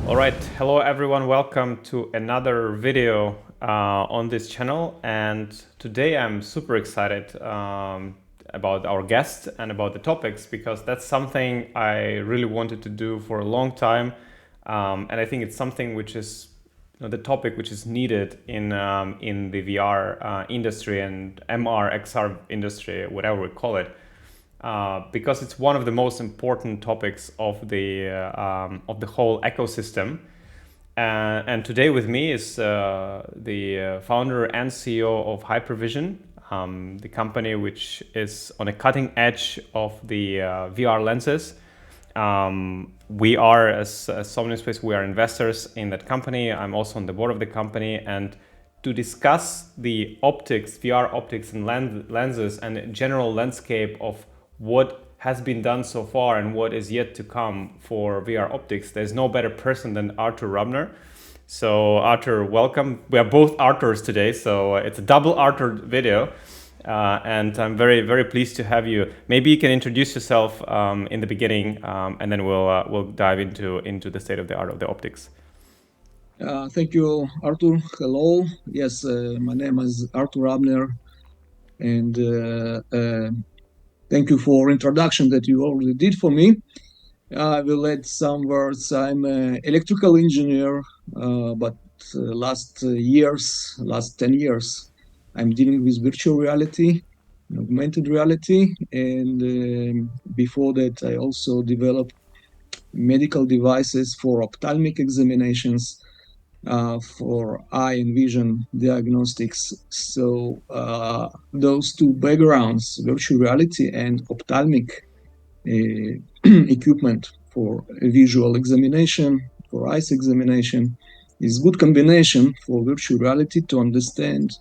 All right, hello everyone, welcome to another video on this channel, and today I'm super excited about our guest and about the topics, because that's something I really wanted to do for a long time, and I think it's something which is the topic which is needed in the VR industry and MR XR industry, whatever we call it. Because it's one of the most important topics of the whole ecosystem. And today with me is the founder and CEO of Hypervision, the company which is on a cutting edge of the VR lenses. We are, as Somnium Space, we are investors in that company. I'm also on the board of the company, and to discuss the optics, VR optics and lenses and general landscape of what has been done so far and what is yet to come for VR optics, there's no better person than Artur Rabner. So Artur, welcome. We are both Arturs today, so it's a double Artur video. And I'm very, very pleased to have you. Maybe you can introduce yourself in the beginning, and then we'll dive into the state of the art of the optics. Thank you, Artur. Hello. Yes, my name is Artur Rabner, and thank you for introduction that you already did for me. I will add some words. I'm an electrical engineer, but last 10 years, I'm dealing with virtual reality, augmented reality, and before that, I also developed medical devices for ophthalmic examinations, for eye and vision diagnostics. So those two backgrounds, virtual reality and ophthalmic equipment for visual examination, for eyes examination, is good combination for virtual reality to understand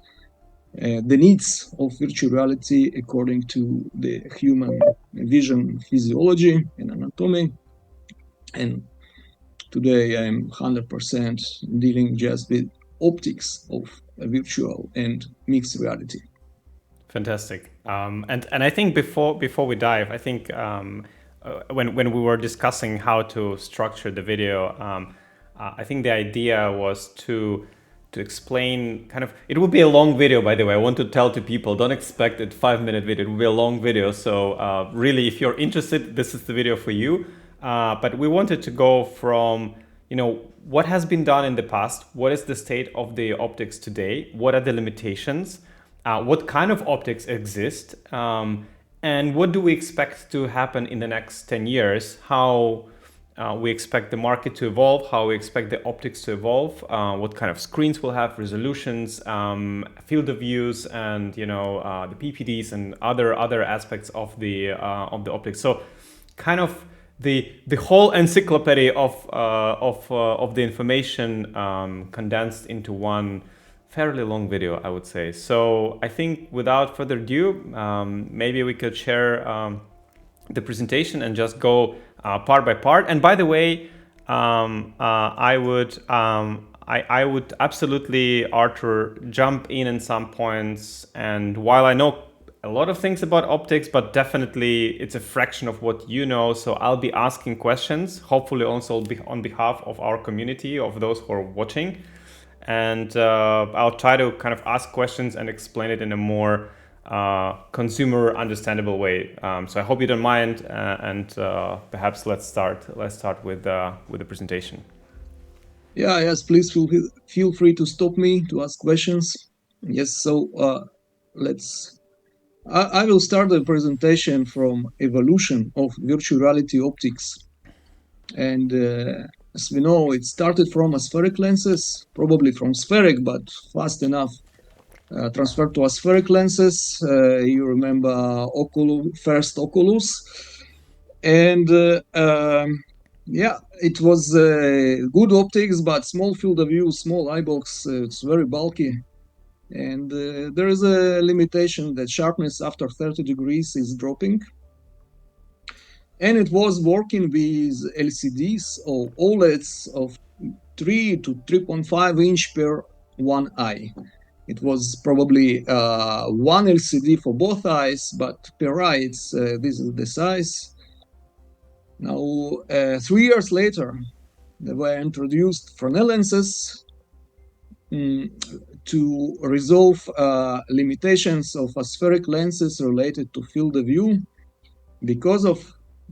the needs of virtual reality according to the human vision physiology and anatomy. And today I'm 100% dealing just with optics of virtual and mixed reality. Fantastic. And I think before we dive, I think when we were discussing how to structure the video, I think the idea was to explain kind of, it will be a long video, by the way. I want to tell to people, don't expect a 5-minute video. It will be a long video. So really, if you're interested, this is the video for you. But we wanted to go from, what has been done in the past, what is the state of the optics today, what are the limitations, what kind of optics exist, and what do we expect to happen in the next 10 years, how we expect the market to evolve, how we expect the optics to evolve, what kind of screens we'll have, resolutions, field of views, and the PPDs and other aspects of the optics. So kind of the whole encyclopedia of the information condensed into one fairly long video, I would say. So I think without further ado, maybe we could share the presentation and just go part by part. And by the way, I would absolutely, Artur, jump in some points. And while I know a lot of things about optics, but definitely it's a fraction of what you know. So I'll be asking questions, hopefully also on behalf of our community, of those who are watching. And I'll try to kind of ask questions and explain it in a more consumer understandable way. So I hope you don't mind, and perhaps let's start with the presentation. Yeah, yes, please feel free to stop me to ask questions. Yes, so I will start the presentation from evolution of virtual reality optics. And as we know, it started from aspheric lenses, probably from spheric, but fast enough transferred to aspheric lenses. You remember first Oculus. And yeah, it was good optics, but small field of view, small eye box. It's very bulky. And there is a limitation that sharpness after 30 degrees is dropping. And it was working with LCDs or OLEDs of 3 to 3.5 inch per one eye. It was probably one LCD for both eyes, but per eye, this is the size. Now, 3 years later, There were introduced Fresnel lenses to resolve limitations of aspheric lenses related to field of view. Because of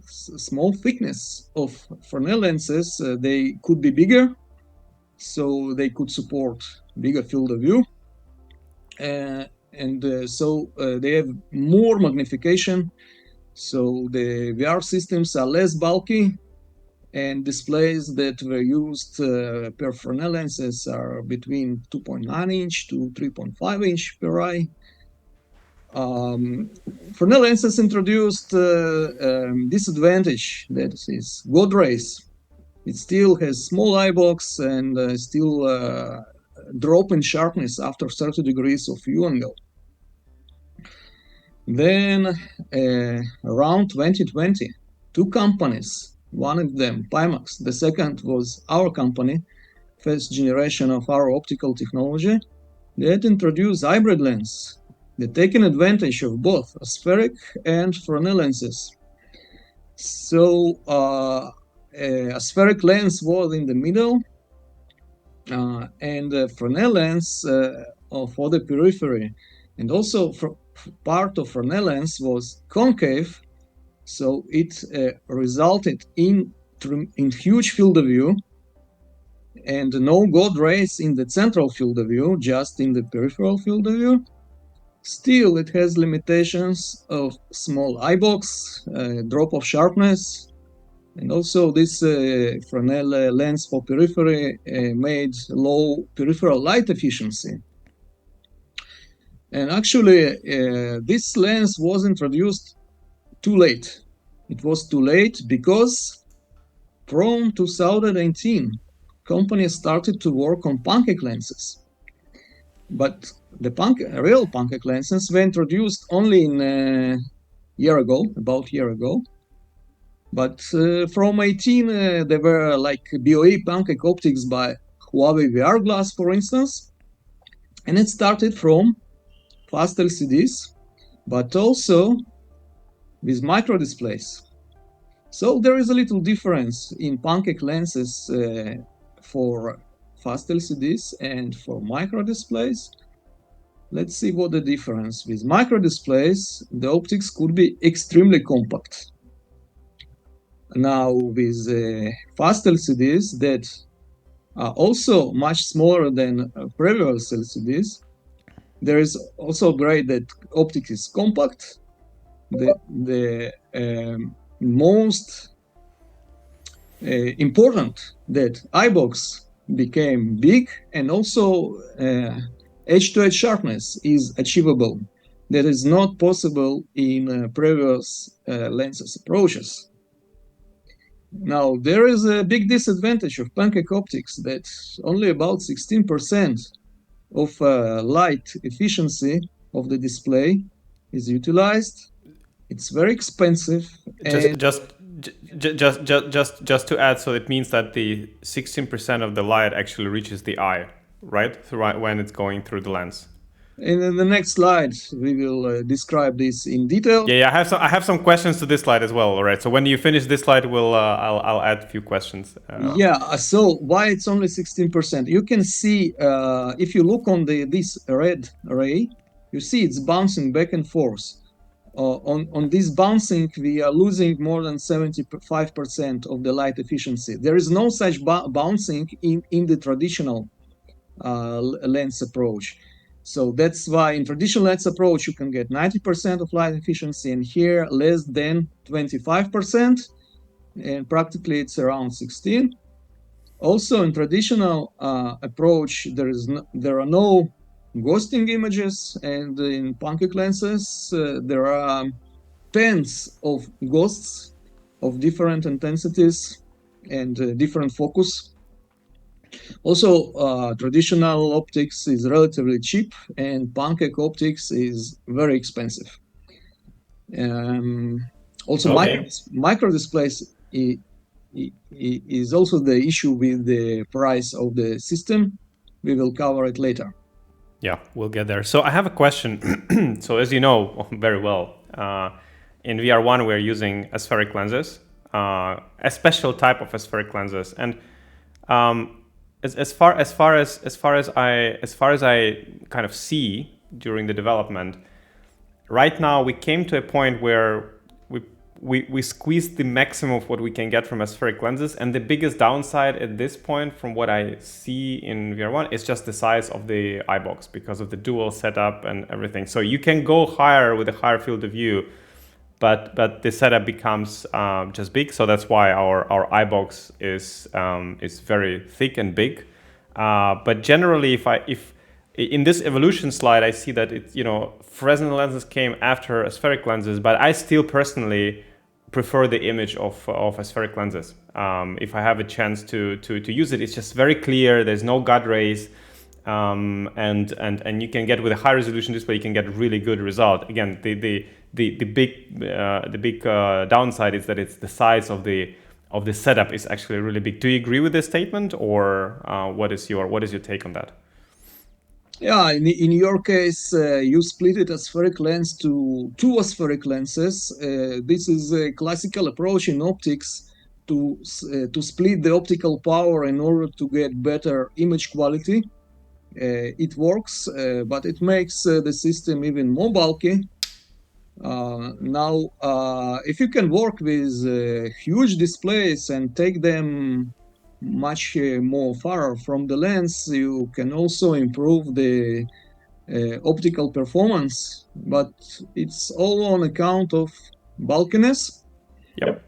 small thickness of Fresnel lenses, they could be bigger, so they could support bigger field of view. So they have more magnification, so the VR systems are less bulky, and displays that were used per Fresnel lenses are between 2.9 inch to 3.5 inch per eye. Fresnel lenses introduced disadvantage, that is God rays. It still has small eye box and still drop in sharpness after 30 degrees of view angle. Then around 2020, two companies, one of them Pimax, the second was our company, first generation of our optical technology, that introduced hybrid lens. They're taking advantage of both aspheric and Fresnel lenses. So aspheric lens was in the middle, and the Fresnel lens for the periphery. And also part of Fresnel lens was concave, so it resulted in huge field of view, and no God rays in the central field of view, just in the peripheral field of view. Still, it has limitations of small eye box, drop of sharpness, and also this Fresnel lens for periphery made low peripheral light efficiency. And actually, this lens was introduced too late. It was too late because from 2018, companies started to work on Pancake lenses. But the real Pancake lenses were introduced only in about a year ago. But from 18, there were like BOE Pancake optics by Huawei VR glass, for instance. And it started from fast LCDs, but also with micro displays. So there is a little difference in Pancake lenses for fast LCDs and for micro displays. Let's see what the difference. With micro displays, the optics could be extremely compact. Now with fast LCDs that are also much smaller than previous LCDs, there is also great that optics is compact. The most important that Eyebox became big, and also edge-to-edge sharpness is achievable. That is not possible in previous lenses approaches. Now, there is a big disadvantage of Pancake optics that only about 16% of light efficiency of the display is utilized. It's very expensive. Just to add, so it means that the 16% of the light actually reaches the eye, right? When it's going through the lens. In the next slide, we will describe this in detail. Yeah, I have some questions to this slide as well. All right. So when you finish this slide, I'll add a few questions. So why it's only 16%? You can see if you look on this red ray, you see it's bouncing back and forth. On this bouncing, we are losing more than 75% of the light efficiency. There is no such bouncing in the traditional lens approach. So that's why in traditional lens approach, you can get 90% of light efficiency, and here less than 25%, and practically it's around 16. Also in traditional approach, there are no ghosting images, and in Pancake lenses, there are tens of ghosts of different intensities and different focus. Also, traditional optics is relatively cheap, and Pancake optics is very expensive. Also, micro displays is also the issue with the price of the system. We will cover it later. Yeah, we'll get there. So I have a question. So as you know very well, in VR1 we're using aspheric lenses, a special type of aspheric lenses. And As far as I kind of see during the development, right now we came to a point where we squeezed the maximum of what we can get from aspheric lenses, and the biggest downside at this point, from what I see in VR1, is just the size of the eyebox because of the dual setup and everything. So you can go higher with a higher field of view, but the setup becomes just big. So that's why our eyebox is very thick and big. But generally, if in this evolution slide, I see that it's, Fresnel lenses came after aspheric lenses, but I still personally prefer the image of aspheric lenses. If I have a chance to use it, it's just very clear. There's no gut rays, and you can get, with a high resolution display, you can get really good result. Again, the big downside is that it's the size of the setup is actually really big. Do you agree with this statement, or what is your take on that? Yeah, in your case, you split it aspheric lens to two aspheric lenses. This is a classical approach in optics to split the optical power in order to get better image quality. It works, but it makes the system even more bulky. Now, if you can work with huge displays and take them much more far from the lens, you can also improve the optical performance, but it's all on account of bulkiness. Yep.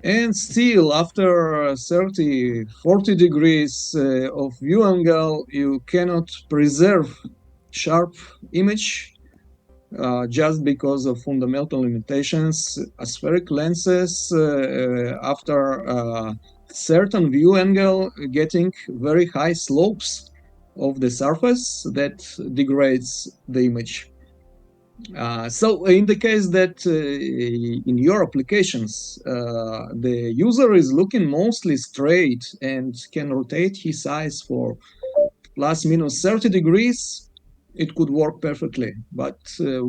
And still, after 30, 40 degrees of view angle, you cannot preserve sharp image just because of fundamental limitations. Aspheric lenses, after certain view angle, getting very high slopes of the surface that degrades the image. So in the case that in your applications, the user is looking mostly straight and can rotate his eyes for plus minus 30 degrees, it could work perfectly. But the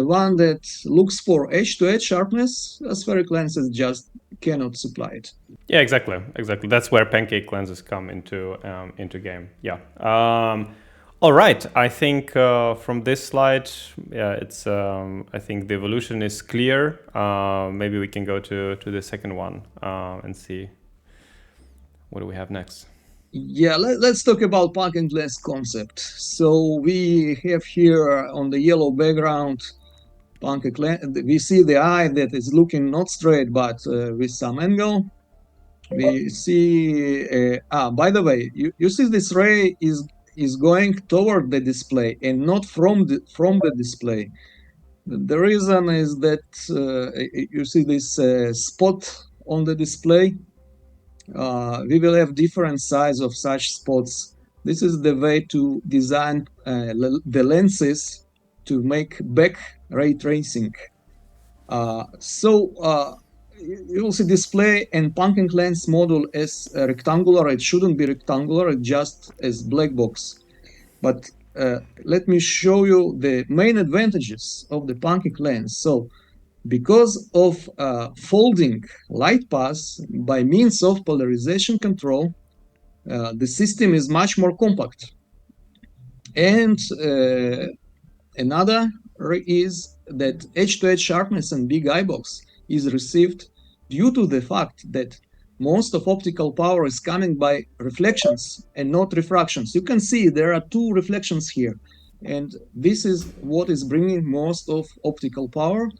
one that looks for edge-to-edge sharpness, aspheric lenses just cannot supply it. Yeah, exactly. That's where Pancake lenses come into game. Yeah. All right. I think from this slide, it's. I think the evolution is clear. Maybe we can go to the second one and see what do we have next. Yeah, let's talk about Pancake lens concept. So we have here on the yellow background Pancake lens. We see the eye that is looking not straight, but with some angle. We see. By the way, you see this ray is going toward the display and not from the display. The reason is that you see this spot on the display. We will have different size of such spots. This is the way to design the lenses to make back ray tracing. You will see display and Pancake lens module as rectangular. It shouldn't be rectangular, it's just as black box. But let me show you the main advantages of the Pancake lens. So because of folding light paths by means of polarization control, the system is much more compact. And another is that edge-to-edge sharpness and big eyebox is received due to the fact that most of optical power is coming by reflections and not refractions. You can see there are two reflections here, and this is what is bringing most of optical power.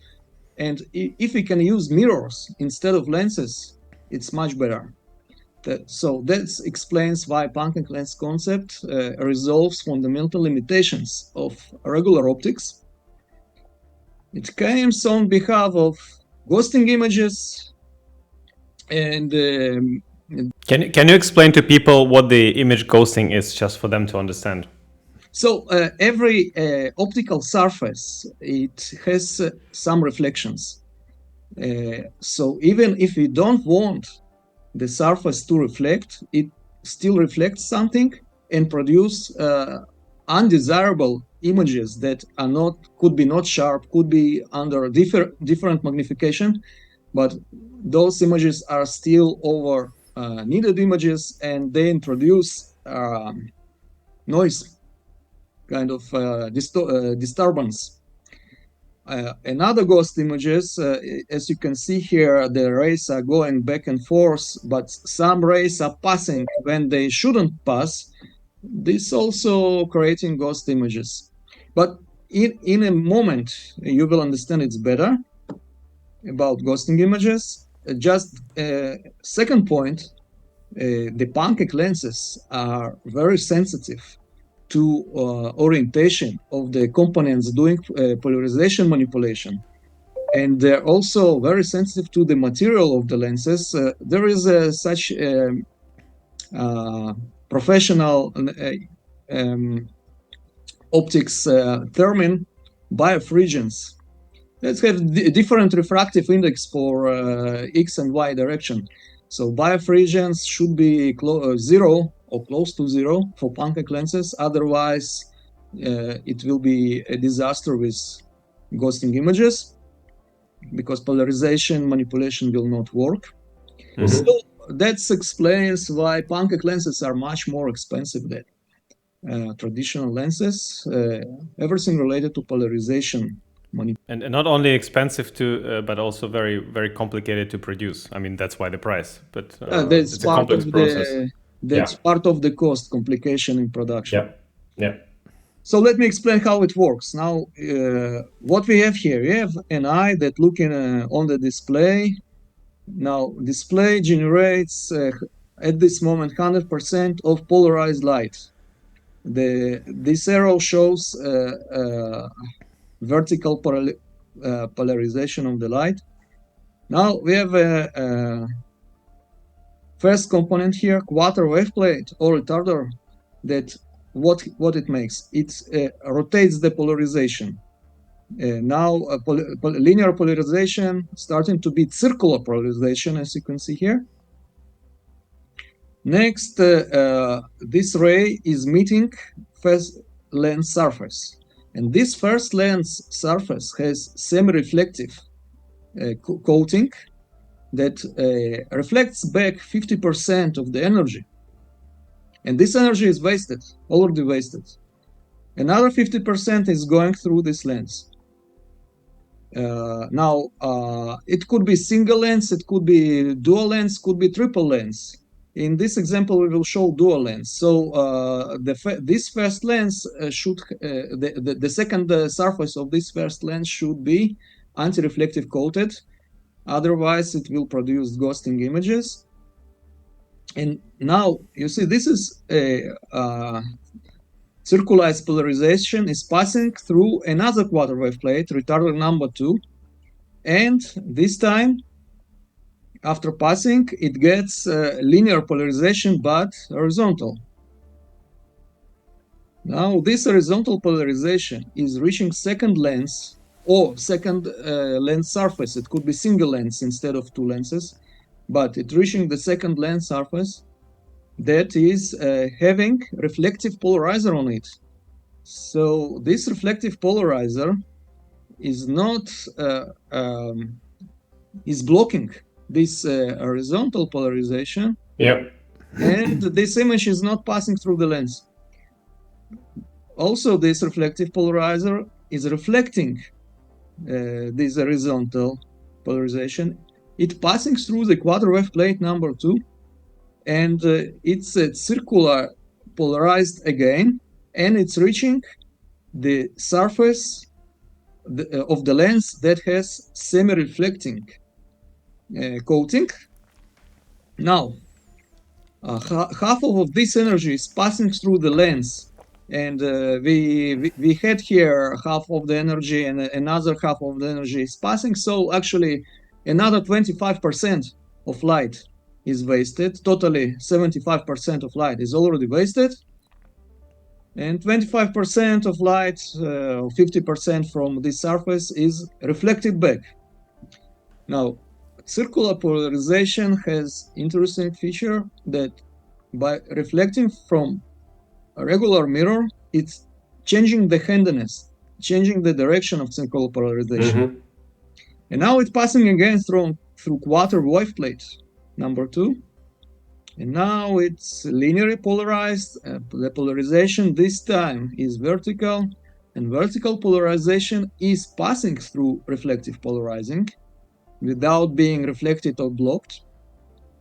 And if we can use mirrors instead of lenses, it's much better. So that explains why Pancake lens concept resolves fundamental limitations of regular optics. It comes on behalf of ghosting images. And can you explain to people what the image ghosting is, just for them to understand? So every optical surface, it has some reflections. So even if we don't want the surface to reflect, it still reflects something and produce undesirable images that could be not sharp, could be under different magnification, but those images are still over needed images, and they introduce noise, kind of disturbance. Another ghost images, as you can see here, the rays are going back and forth, but some rays are passing when they shouldn't pass. This also creating ghost images. But in a moment, you will understand it's better about ghosting images. Just second point, the Pancake lenses are very sensitive to orientation of the components doing polarization manipulation. And they're also very sensitive to the material of the lenses. There is such professional optics term, biofregions. Let's have different refractive index for X and Y direction. So biofregions should be zero or close to zero for Pancake lenses. Otherwise, it will be a disaster with ghosting images because polarization manipulation will not work. Mm-hmm. So that explains why Pancake lenses are much more expensive than traditional lenses. Everything related to polarization. And not only expensive to, but also very, very complicated to produce. I mean, that's why the price. But that's it's a complex process. That's part of the cost complication in production. Yeah. So let me explain how it works. Now, what we have here, we have an eye that looking on the display. Now, display generates at this moment 100% of polarized light. This arrow shows vertical polarization of the light. Now we have a first component here, quarter wave plate or retarder, that what it makes? It rotates the polarization. Now linear polarization starting to be circular polarization, as you can see here. Next, this ray is meeting first lens surface. And this first lens surface has semi-reflective coating that reflects back 50% of the energy. And this energy is wasted, already wasted. Another 50% is going through this lens. Now, it could be single lens, it could be dual lens, could be triple lens. In this example, we will show dual lens. So this first lens should, the second surface of this first lens should be anti-reflective coated. Otherwise, it will produce ghosting images. And now, you see, this is a circularized polarization is passing through another quarter wave plate, retarder number 2. And this time, after passing, it gets linear polarization, but horizontal. Now, this horizontal polarization is reaching second lens or second lens surface. It could be single lens instead of two lenses, but it's reaching the second lens surface that is having reflective polarizer on it. So this reflective polarizer is not, is blocking this horizontal polarization. Yep. And this image is not passing through the lens. Also, this reflective polarizer is reflecting this horizontal polarization. It's passing through the quarter wave plate number 2, and it's circular polarized again, and it's reaching the surface of the lens that has semi-reflecting coating. Now, half of this energy is passing through the lens, and we had here half of the energy, and another half of the energy is passing. So actually, another 25% of light is wasted. Totally, 75% of light is already wasted, and 25% of light, or 50% from this surface, is reflected back. Now, circular polarization has interesting feature that by reflecting from a regular mirror, it's changing the handiness, changing the direction of circular polarization. Mm-hmm. And now it's passing again through quarter wave plate number 2. And now it's linearly polarized. The polarization this time is vertical, and vertical polarization is passing through reflective polarizing without being reflected or blocked.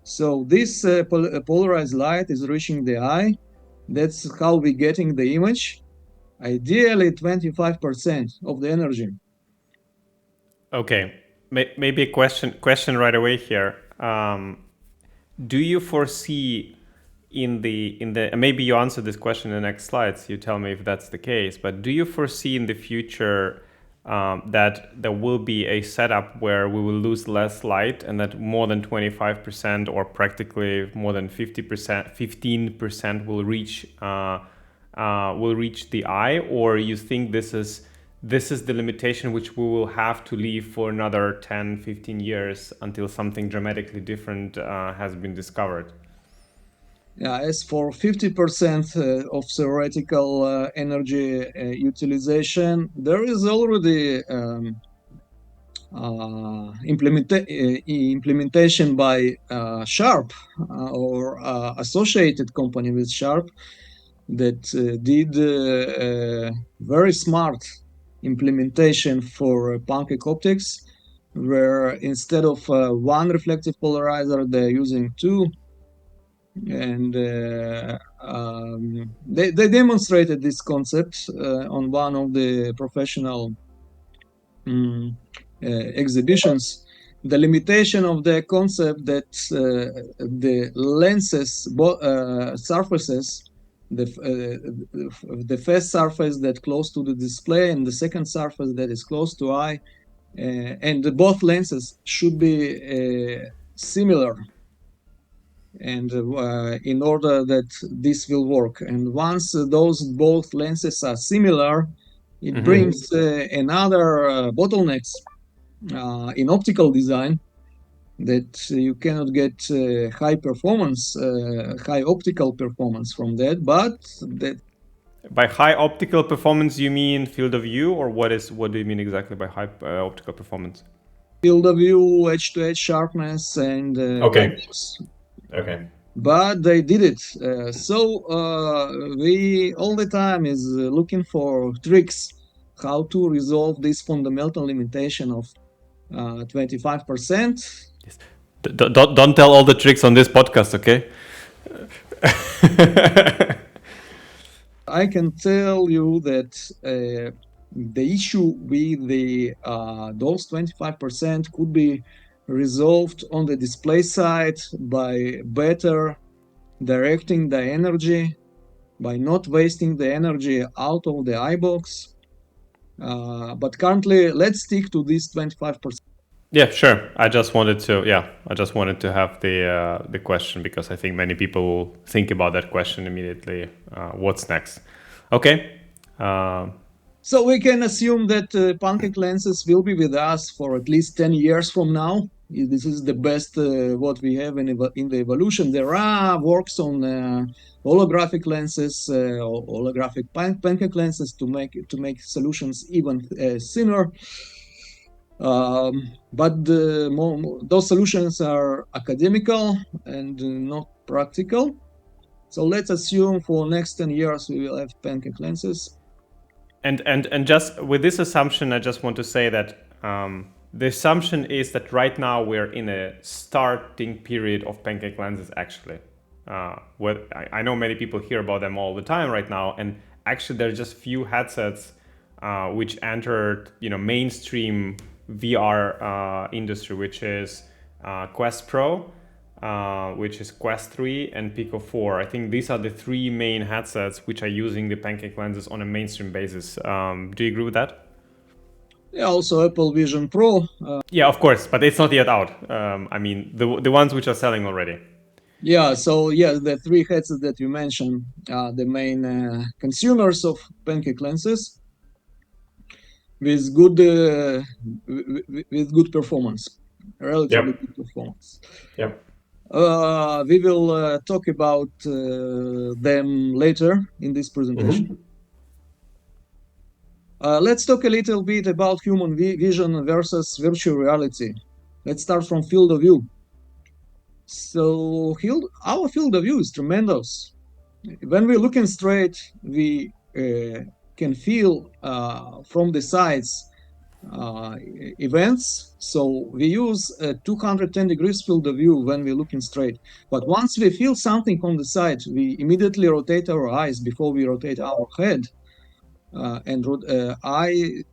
So this polarized light is reaching the eye. That's how we're getting the image. Ideally, 25% of the energy. Okay, maybe a question right away here. Do you foresee in the maybe you answer this question in the next slides, you tell me if that's the case, but do you foresee in the future that there will be a setup where we will lose less light and that more than 25% or practically more than 50%, 15% will reach the eye? Or you think this is the limitation which we will have to leave for another 10, 15 years until something dramatically different has been discovered? Yeah, as for 50% of theoretical energy utilization, there is already implementation by Sharp or associated company with Sharp that did very smart implementation for Pancake optics, where instead of one reflective polarizer, they're using two. And they demonstrated this concept on one of the professional exhibitions. The limitation of the concept that the lenses, surfaces, the first surface that close to the display and the second surface that is close to eye, and both lenses should be similar, and in order that this will work. And once those both lenses are similar, it brings another bottlenecks in optical design, that you cannot get high performance, high optical performance from that, but that. By high optical performance, you mean field of view, or what do you mean exactly by high optical performance? Field of view, edge-to-edge sharpness, and Okay. But they did it. So we all the time is looking for tricks how to resolve this fundamental limitation of 25%. Yes. Don't tell all the tricks on this podcast, okay? I can tell you that the issue with those 25% could be resolved on the display side by better directing the energy, by not wasting the energy out of the eyebox. But currently, let's stick to this 25%. Yeah, sure. I just wanted to have the question, because I think many people will think about that question immediately. What's next? Okay. So we can assume that Pancake lenses will be with us for at least 10 years from now. This is the best what we have in the evolution. There are works on holographic lenses, holographic Pancake lenses to make solutions even thinner. But those solutions are academical and not practical. So let's assume for next 10 years we will have Pancake lenses. And just with this assumption, I just want to say that the assumption is that right now we're in a starting period of Pancake lenses, actually. I know many people hear about them all the time right now, and actually there are just few headsets which entered mainstream VR industry, which is Quest Pro, which is Quest 3 and Pico 4. I think these are the three main headsets which are using the Pancake lenses on a mainstream basis. Do you agree with that? Yeah, also Apple Vision Pro. Yeah, of course, but it's not yet out. I mean, the ones which are selling already. Yeah, so yeah, the three headsets that you mentioned are the main consumers of Pancake lenses with good performance, relatively good performance. Yep. We will talk about them later in this presentation. Let's talk a little bit about human vision versus virtual reality. Let's start from field of view. So our field of view is tremendous. When we're looking straight, we can feel from the sides events. So we use a 210 degrees field of view when we're looking straight. But once we feel something on the side, we immediately rotate our eyes before we rotate our head.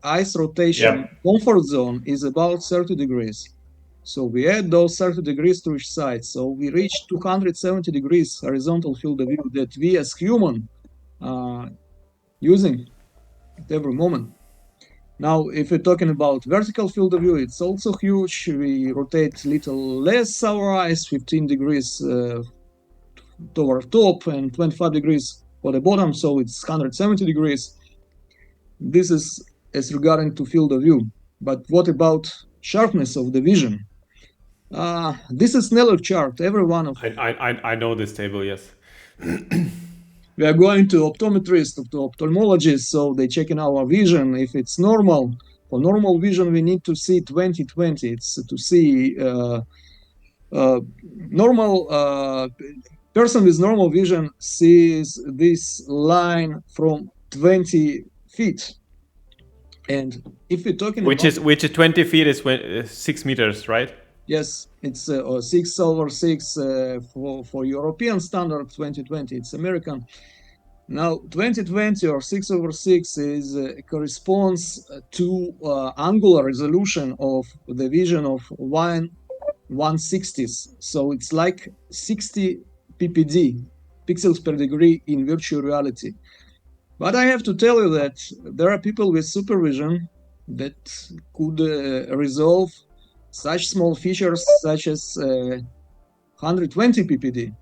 Eyes rotation comfort zone is about 30 degrees. So we add those 30 degrees to each side. So we reach 270 degrees horizontal field of view that we as human using at every moment. Now, if we're talking about vertical field of view, it's also huge. We rotate little less our eyes, 15 degrees toward top and 25 degrees for the bottom, so it's 170 degrees. This is as regarding to field of view. But what about sharpness of the vision? This is Sneller chart. Every one of I know this table, yes. we are going to optometrists, to ophthalmologists, so they check in our vision if it's normal. For normal vision, we need to see 20/20. It's to see normal person with normal vision sees this line from 20 feet. And if we're talking which about is 20 feet is 6 meters, right? Yes, it's 6/6 for European standard 20/20. It's American. Now 20/20 or 6/6 is corresponds to angular resolution of the vision of 1/160th. So it's like 60 ppd, pixels per degree in virtual reality. But I have to tell you that there are people with supervision that could resolve such small features such as 120 ppd.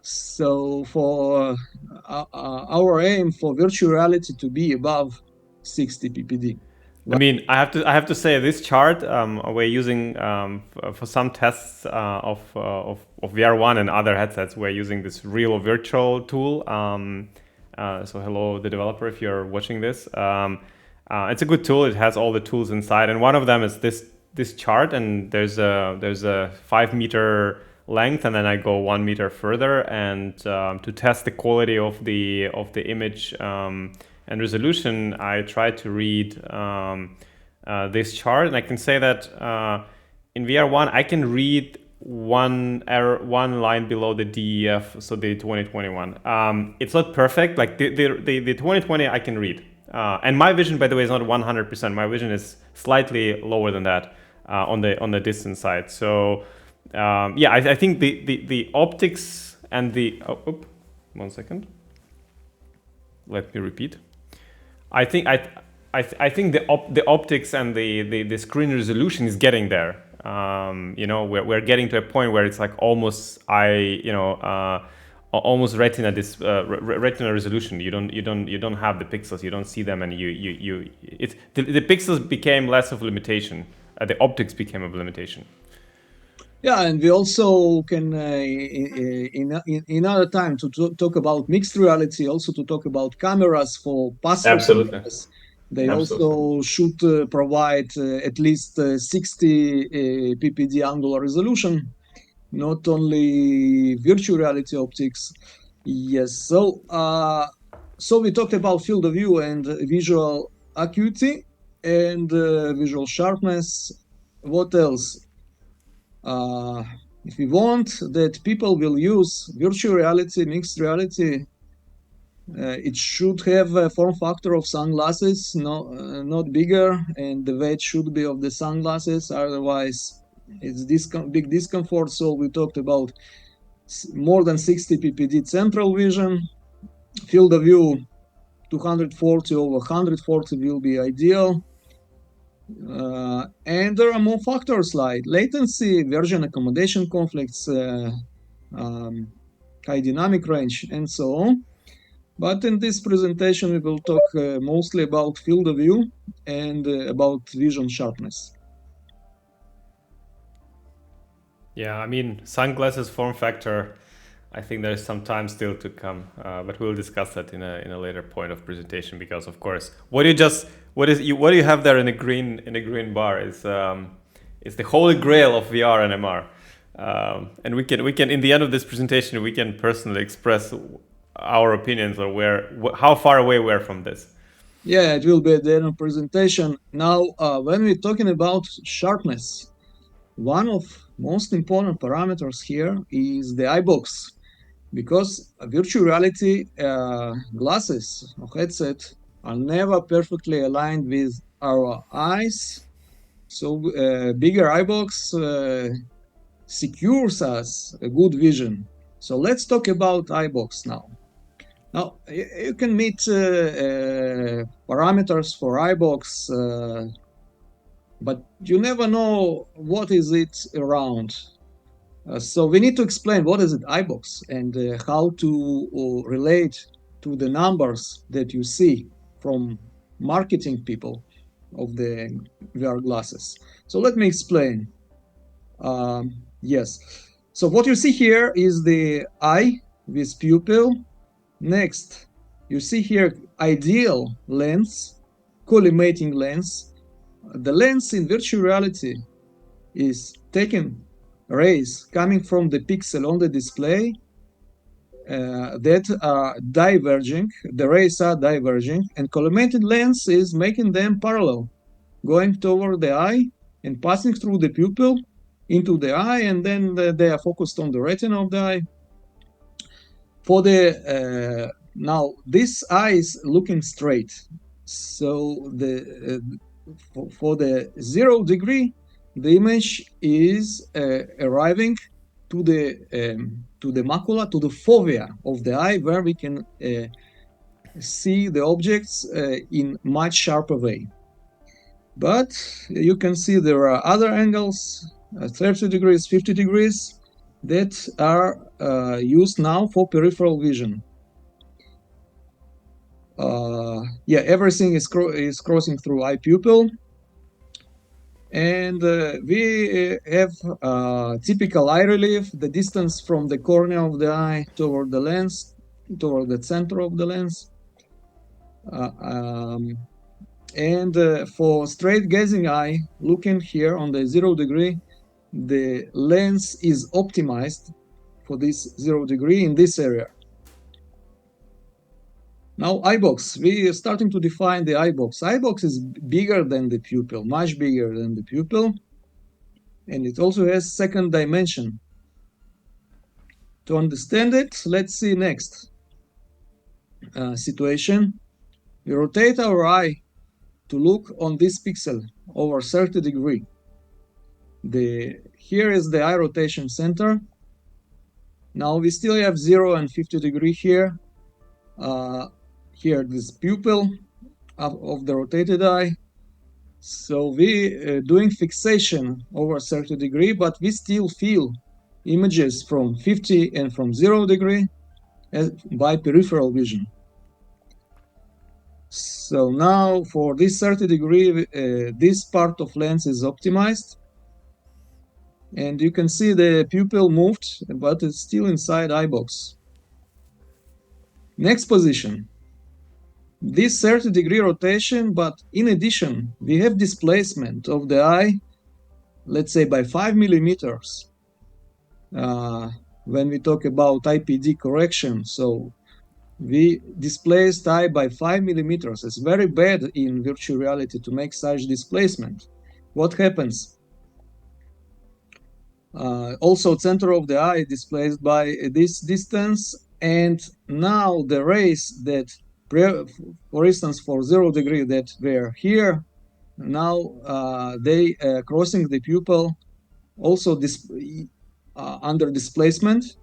So for our aim for virtual reality to be above 60 ppd. I mean, I have to say this chart we're using for some tests of VR1 and other headsets. We're using this real virtual tool. So hello, the developer, if you're watching this. It's a good tool. It has all the tools inside, and one of them is this chart. And there's a 5 meter length, and then I go 1 meter further, and to test the quality of the image and resolution, I try to read this chart, and I can say that in VR1 I can read one line below the DEF, so the 2021. It's not perfect. Like the 2020 I can read, and my vision, by the way, is not 100%. My vision is slightly lower than that on the distance side. So yeah, I think the optics and the 1 second. Let me repeat. I think the optics and the screen resolution is getting there. We're getting to a point where it's like almost almost retina retina resolution. You don't have the pixels. You don't see them, and the pixels became less of a limitation. The optics became a limitation. Yeah, and we also can in other time to talk about mixed reality, also to talk about cameras for passive. Absolutely. Cameras. They also should provide at least 60 ppd angular resolution, not only virtual reality optics. Yes, so we talked about field of view and visual acuity and visual sharpness. What else? If we want that people will use virtual reality, mixed reality, it should have a form factor of sunglasses, not bigger, and the weight should be of the sunglasses. Otherwise, it's big discomfort. So we talked about more than 60 ppd central vision, field of view 240 over 140 will be ideal. And there are more factors like latency, version accommodation conflicts, high dynamic range, and so on. But in this presentation, we will talk mostly about field of view and about vision sharpness. Yeah, I mean, sunglasses form factor, I think there's some time still to come, but we'll discuss that in a later point of presentation, because of course, what do you have there in a green bar is the holy grail of VR and MR. And we can in the end of this presentation we can personally express our opinions or how far away we're from this. Yeah, it will be at the end of presentation. Now, when we're talking about sharpness, one of most important parameters here is the eyebox, because virtual reality glasses or headset are never perfectly aligned with our eyes. So bigger eyebox secures us a good vision. So let's talk about eyebox now. Now, you can meet parameters for eyebox, but you never know what is it around. So we need to explain what is it eyebox and how to relate to the numbers that you see from marketing people of the VR glasses. So let me explain. Yes. So what you see here is the eye with pupil. Next, you see here ideal lens, collimating lens. The lens in virtual reality is taking rays coming from the pixel on the display that are diverging. The rays are diverging, and collimated lens is making them parallel, going toward the eye and passing through the pupil into the eye, and then they are focused on the retina of the eye. For the now, this eye is looking straight, so the for the 0 degree, the image is arriving to the macula, to the fovea of the eye, where we can see the objects in much sharper way. But you can see there are other angles, 30 degrees, 50 degrees, that are used now for peripheral vision. Yeah, everything is crossing through eye pupil. And we have typical eye relief, the distance from the cornea of the eye toward the lens, toward the center of the lens. And for straight gazing eye, looking here on the 0 degree, the lens is optimized for this 0 degree in this area. Now, eyebox, we are starting to define the eyebox. Eyebox is bigger than the pupil, much bigger than the pupil, and it also has second dimension. To understand it, let's see next situation. We rotate our eye to look on this pixel over 30 degree. Here is the eye rotation center. Now we still have 0 and 50 degree here. Here, this pupil of the rotated eye. So we doing fixation over 30 degree, but we still feel images from 50 and from 0 degree by peripheral vision. So now for this 30 degree, this part of lens is optimized. And you can see the pupil moved, but it's still inside eyebox. Next position. This 30 degree rotation, but in addition, we have displacement of the eye, let's say by 5 millimeters. When we talk about IPD correction, so we displaced eye by 5 millimeters. It's very bad in virtual reality to make such displacement. What happens? Also, center of the eye displaced by this distance, and now the rays that, for instance, for 0 degree that were here, now they crossing the pupil, also under displacement,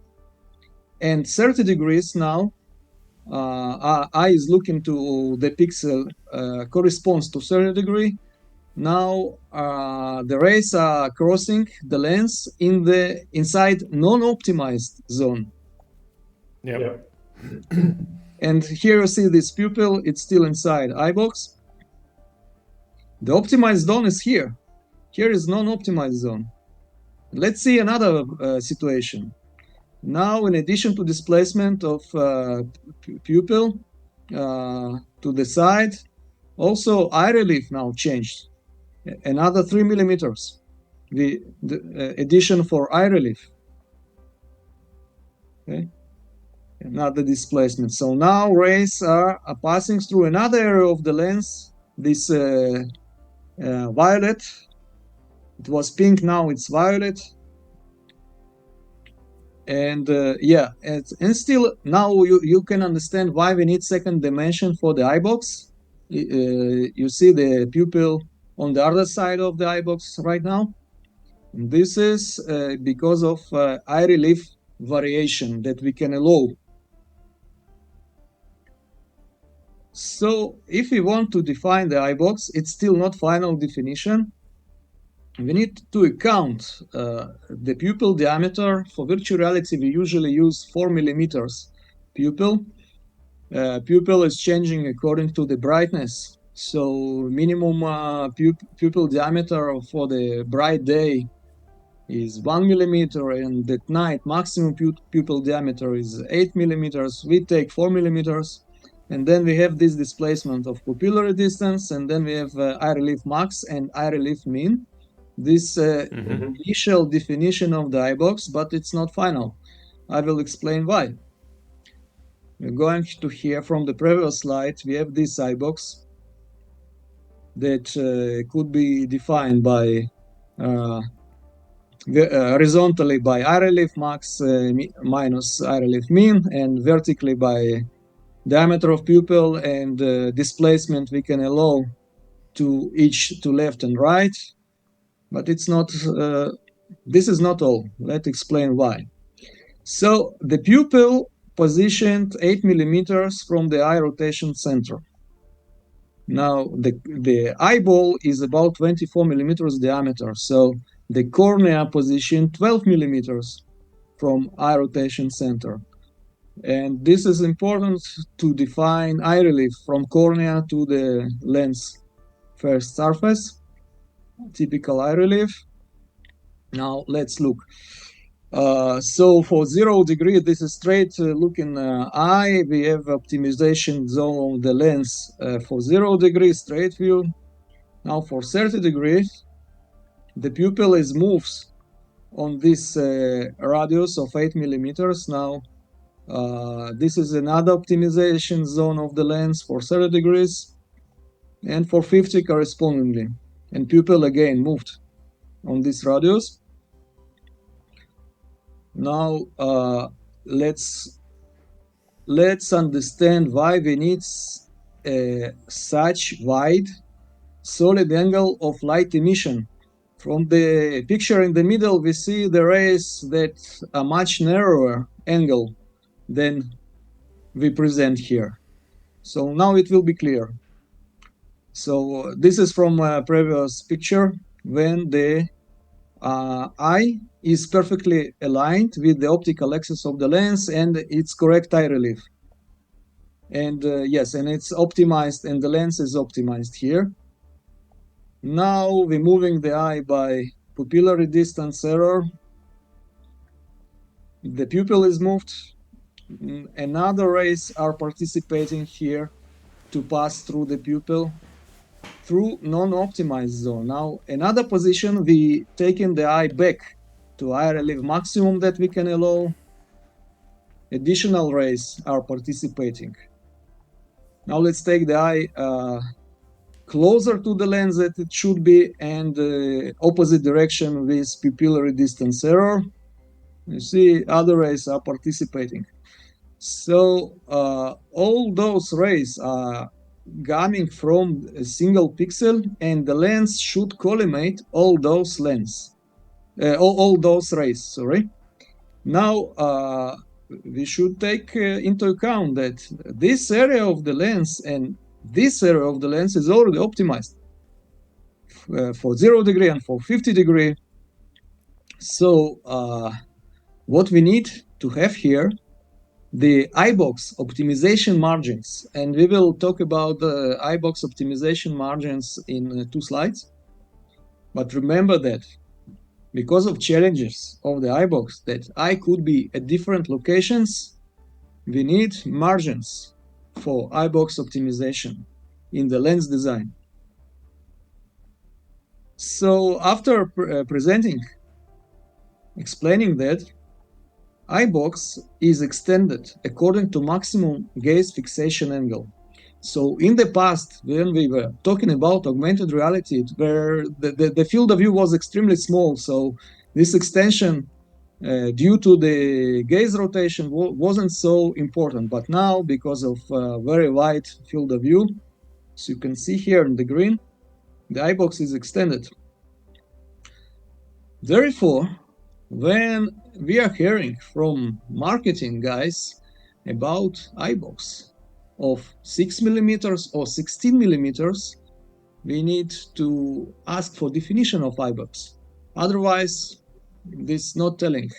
and 30 degrees now, eye is looking to the pixel corresponds to 30 degree. Now the rays are crossing the lens inside non-optimized zone. Yeah. And here you see this pupil, it's still inside eyebox. The optimized zone is here. Here is non-optimized zone. Let's see another situation. Now, in addition to displacement of pupil to the side, also eye relief now changed. Another 3 millimeters. the addition for eye relief. Okay, another displacement. So now rays are passing through another area of the lens. This violet. It was pink. Now it's violet. And yeah, and still now you can understand why we need second dimension for the eye box. You see the pupil on the other side of the eye box right now. And this is because of eye relief variation that we can allow. So if we want to define the eye box, it's still not final definition. We need to account the pupil diameter. For virtual reality, we usually use 4 millimeters pupil. Pupil is changing according to the brightness. So minimum pupil diameter for the bright day is 1 millimeter, and at night maximum pupil diameter is 8 millimeters. We take 4 millimeters, and then we have this displacement of pupillary distance, and then we have eye relief max and eye relief mean. This initial definition of the eye box, but it's not final. I will explain why. We're going to hear from the previous slide, we have this eye box that could be defined by horizontally by eye relief max minus eye relief mean, and vertically by diameter of pupil and displacement we can allow to each to left and right. But it's not, this is not all. Let's explain why. So the pupil positioned 8 millimeters from the eye rotation center. Now the eyeball is about 24 millimeters diameter. So the cornea positioned 12 millimeters from eye rotation center. And this is important to define eye relief from cornea to the lens first surface, typical eye relief. Now let's look. So for 0 degree, this is straight looking eye. We have optimization zone of the lens for 0 degree straight view. Now for 30 degrees, the pupil is moves on this radius of 8 millimeters. Now this is another optimization zone of the lens for 30 degrees, and for 50 correspondingly. And pupil again moved on this radius. Now let's understand why we need such wide solid angle of light emission. From the picture in the middle, we see the rays that are much narrower angle than we present here. So now it will be clear. So this is from a previous picture when the eye is perfectly aligned with the optical axis of the lens and its correct eye relief. And yes, and it's optimized, and the lens is optimized here. Now we're moving the eye by pupillary distance error. The pupil is moved. Another rays are participating here to pass through the pupil through non-optimized zone. Now another position, we taking the eye back to eye relief maximum that we can allow. Additional rays are participating. Now let's take the eye closer to the lens that it should be, and opposite direction with pupillary distance error. You see other rays are participating. So all those rays are coming from a single pixel, and the lens should collimate all those all those rays, sorry. Now we should take into account that this area of the lens and this area of the lens is already optimized for 0 degree and for 50 degree. So what we need to have here, the Eyebox optimization margins, and we will talk about the Eyebox optimization margins in 2 slides. But remember that because of challenges of the Eyebox, that eye could be at different locations, we need margins for Eyebox optimization in the lens design. So after explaining that, Eyebox is extended according to maximum gaze fixation angle. So in the past, when we were talking about augmented reality, where the field of view was extremely small, so this extension due to the gaze rotation wasn't so important. But now, because of very wide field of view, so you can see here in the green, the eyebox is extended. Therefore, when we are hearing from marketing guys about eyebox of 6 millimeters or 16 millimeters, we need to ask for definition of eyebox. Otherwise, this is not telling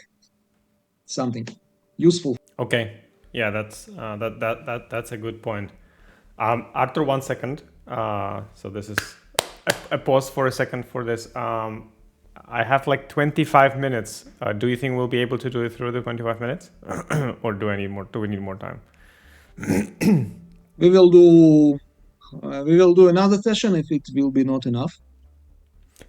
something useful. Okay, yeah, that's a good point. Artur, 1 second. So this is a pause for a second for this. I have like 25 minutes. Do you think we'll be able to do it through the 25 minutes, or do I need more? Do we need more time? We will do another session if it will be not enough.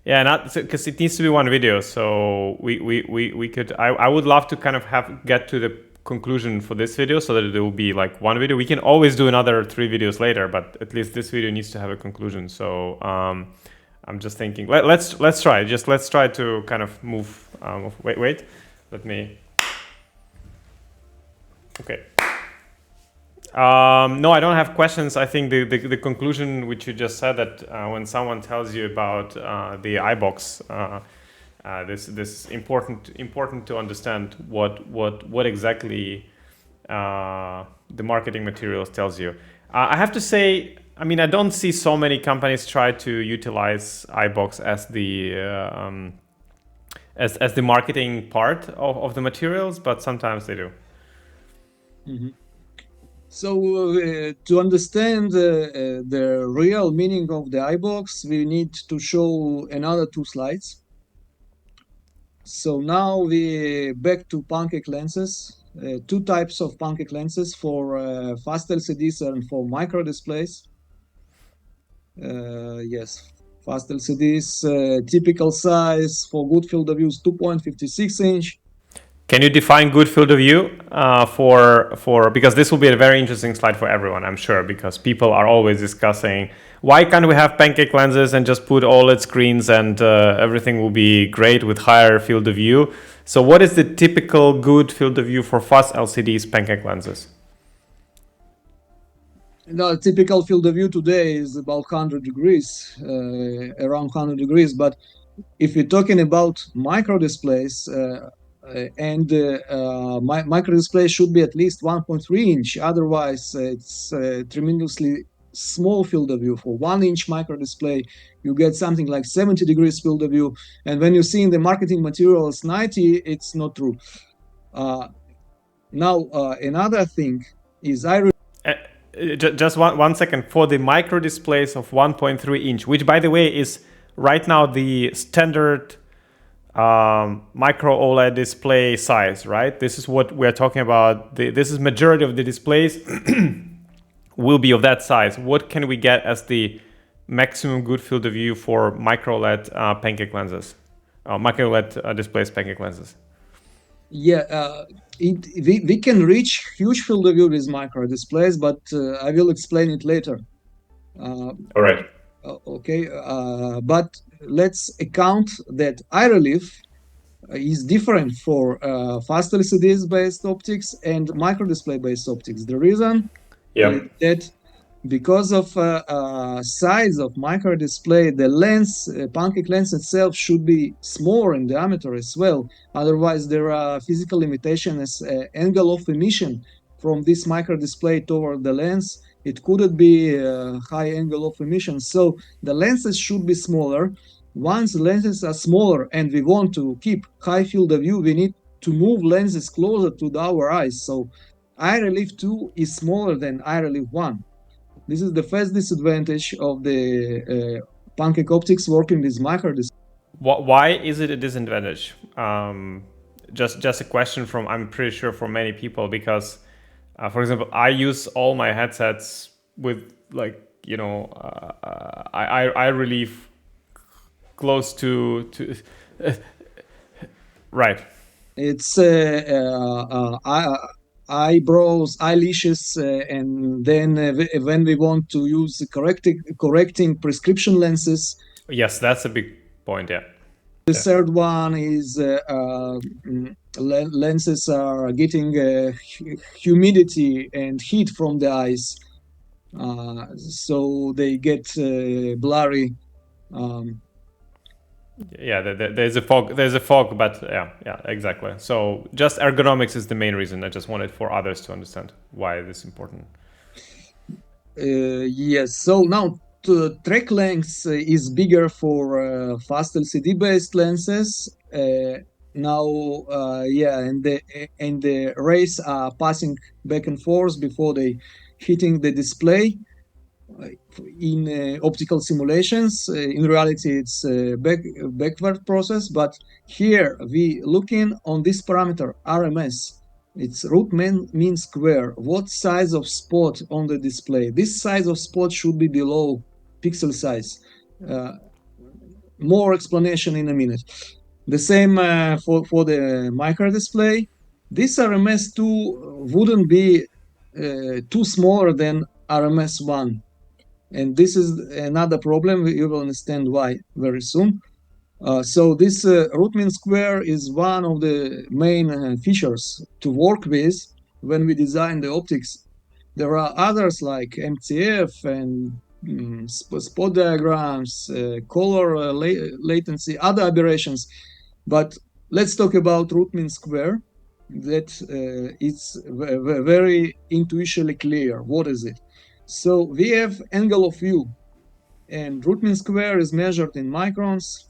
Yeah, not because it needs to be one video. So we could. I would love to kind of get to the conclusion for this video so that it will be like one video. We can always do another 3 videos later, but at least this video needs to have a conclusion. So I'm just thinking. Let's try. Let's try to kind of move. Wait. Let me. Okay. No, I don't have questions. I think the conclusion which you just said, that when someone tells you about the Eyebox, this is important to understand what exactly the marketing materials tells you. I have to say, I mean, I don't see so many companies try to utilize Eyebox as the marketing part of the materials, but sometimes they do. Mm-hmm. So to understand the real meaning of the Eyebox, we need to show another 2 slides. So now we back to Pancake lenses. 2 types of Pancake lenses for fast LCDs and for micro displays. Yes, fast LCDs, typical size for good field of view is 2.56 inch. Can you define good field of view for because this will be a very interesting slide for everyone, I'm sure, because people are always discussing why can't we have Pancake lenses and just put OLED screens and everything will be great with higher field of view. So what is the typical good field of view for fast LCDs Pancake lenses? The typical field of view today is about 100 degrees, around 100 degrees. But if we're talking about micro displays, micro display should be at least 1.3 inch. Otherwise, it's tremendously small field of view. For 1 inch micro display, you get something like 70 degrees field of view. And when you see in the marketing materials 90, it's not true. Now, another thing is just 1 second. For the micro displays of 1.3 inch, which by the way is right now the standard micro OLED display size, right? This is what we're talking about. This is majority of the displays will be of that size. What can we get as the maximum good field of view for micro OLED Pancake lenses, micro OLED displays Pancake lenses? Yeah, we can reach huge field of view with micro displays, but I will explain it later. All right. Okay, but let's account that eye relief is different for fast LCDs based optics and micro display based optics. The reason is that because of size of micro display, the lens, Pancake lens itself, should be smaller in diameter as well. Otherwise, there are physical limitations, angle of emission from this micro display toward the lens. It couldn't be a high angle of emission. So the lenses should be smaller. Once lenses are smaller and we want to keep high field of view, we need to move lenses closer to our eyes. So eye relief 2 is smaller than eye relief 1. This is the first disadvantage of the Pancake optics working with micro display. Why is it a disadvantage? Just a question from, I'm pretty sure, for many people, because for example, I use all my headsets with eye relief close to right. It's eyebrows, eyelashes, and then when we want to use correcting prescription lenses. Yes, that's a big point. Yeah. The third one is lenses are getting humidity and heat from the eyes, so they get blurry. There's a fog, but yeah, exactly. So just ergonomics is the main reason. I just wanted for others to understand why this is important. Yes. So now track length is bigger for fast LCD based lenses. Now, and the rays are passing back and forth before they hitting the display. In optical simulations, in reality, it's a backward process. But here we looking on this parameter RMS. It's root mean square. What size of spot on the display? This size of spot should be below pixel size. More explanation in a minute. The same for the micro display. This RMS2 wouldn't be too smaller than RMS1. And this is another problem. You will understand why very soon. So this root mean square is one of the main features to work with when we design the optics. There are others like MTF and spot diagrams, color latency, other aberrations. But let's talk about root mean square. That it's very intuitively clear. What is it? So we have angle of view, and root mean square is measured in microns.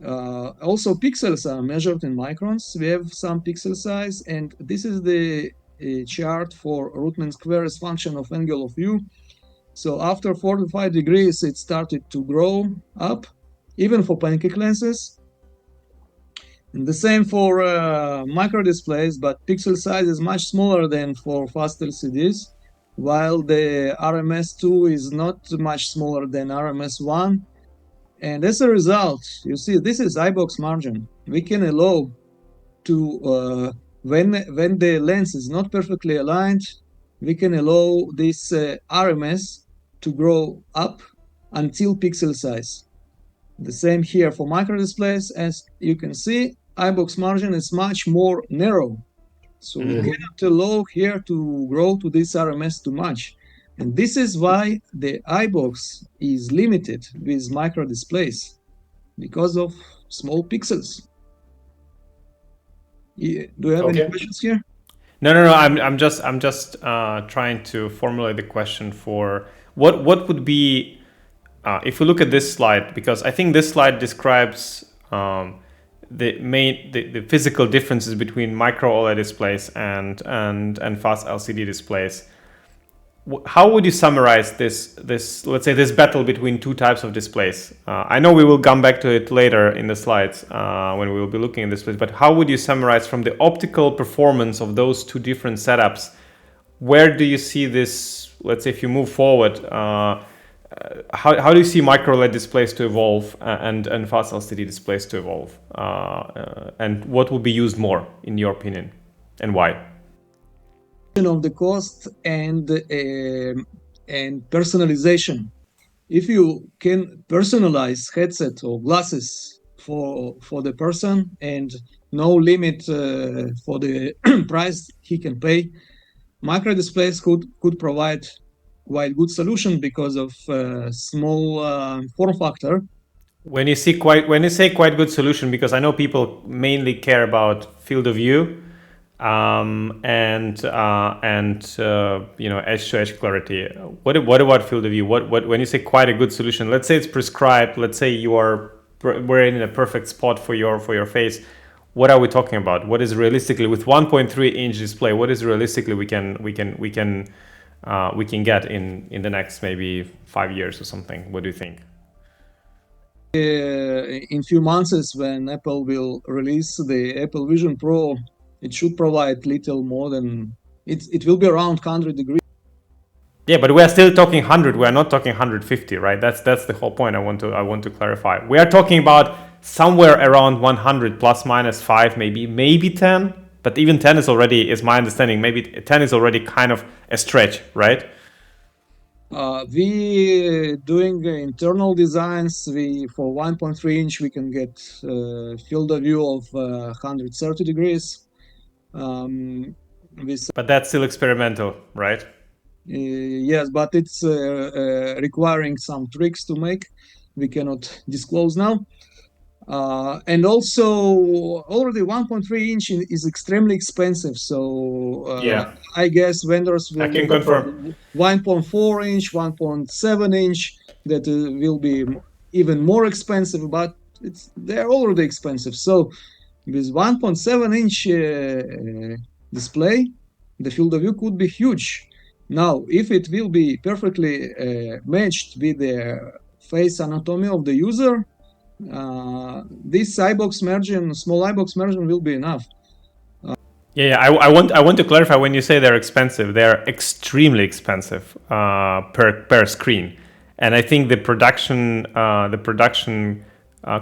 Also, pixels are measured in microns. We have some pixel size, and this is the chart for root mean square as function of angle of view. So after 45 degrees, it started to grow up, even for Pancake lenses. And the same for micro displays, but pixel size is much smaller than for fast LCDs, while the RMS2 is not much smaller than RMS1. And as a result, you see, this is Eyebox Margin. We can allow to, when the lens is not perfectly aligned, we can allow this RMS to grow up until pixel size. The same here for micro displays. As you can see, Eyebox Margin is much more narrow. So we cannot allow here to grow to this RMS too much. And this is why the Eyebox is limited with micro displays, because of small pixels. Do you have any questions here? No. I'm just trying to formulate the question for what would be if we look at this slide, because I think this slide describes the physical differences between micro OLED displays and fast LCD displays. How would you summarize this let's say this battle between two types of displays? I know we will come back to it later in the slides when we will be looking at displays, but how would you summarize from the optical performance of those two different setups? Where do you see this, let's say if you move forward, how do you see micro OLED displays to evolve and fast LCD displays to evolve? And what will be used more, in your opinion, and why? Of the cost and personalization. If you can personalize headset or glasses for the person and no limit for the price he can pay, micro displays could provide quite good solution because of small form factor. When you say quite good solution, because I know people mainly care about field of view and edge to edge clarity. What about field of view? What when you say quite a good solution? Let's say it's prescribed. Let's say we're in a perfect spot for your face. What are we talking about? What is realistically with 1.3 inch display? What is realistically we can get in the next maybe 5 years or something? What do you think? In few months, when Apple will release the Apple Vision Pro, it should provide little more than it will be around 100 degrees. Yeah, but we are still talking 100. We are not talking 150, right? That's the whole point. I want to clarify. We are talking about somewhere around 100 plus minus 5, maybe 10. But even 10 is my understanding. Maybe 10 is already kind of a stretch, right? We doing internal designs. We for 1.3 inch we can get field of view of 130 degrees. But that's still experimental, right? Yes, but it's requiring some tricks to make. We cannot disclose now. And also, already 1.3 inch is extremely expensive. So Yeah, I guess vendors I will can make confirm. 1.4 inch, 1.7 inch that will be even more expensive, but they're already expensive. So with 1.7 inch display, the field of view could be huge. Now, if it will be perfectly matched with the face anatomy of the user, this eyebox margin, small eyebox margin, will be enough. Yeah, I want to clarify. When you say they're expensive, they're extremely expensive per screen, and I think the production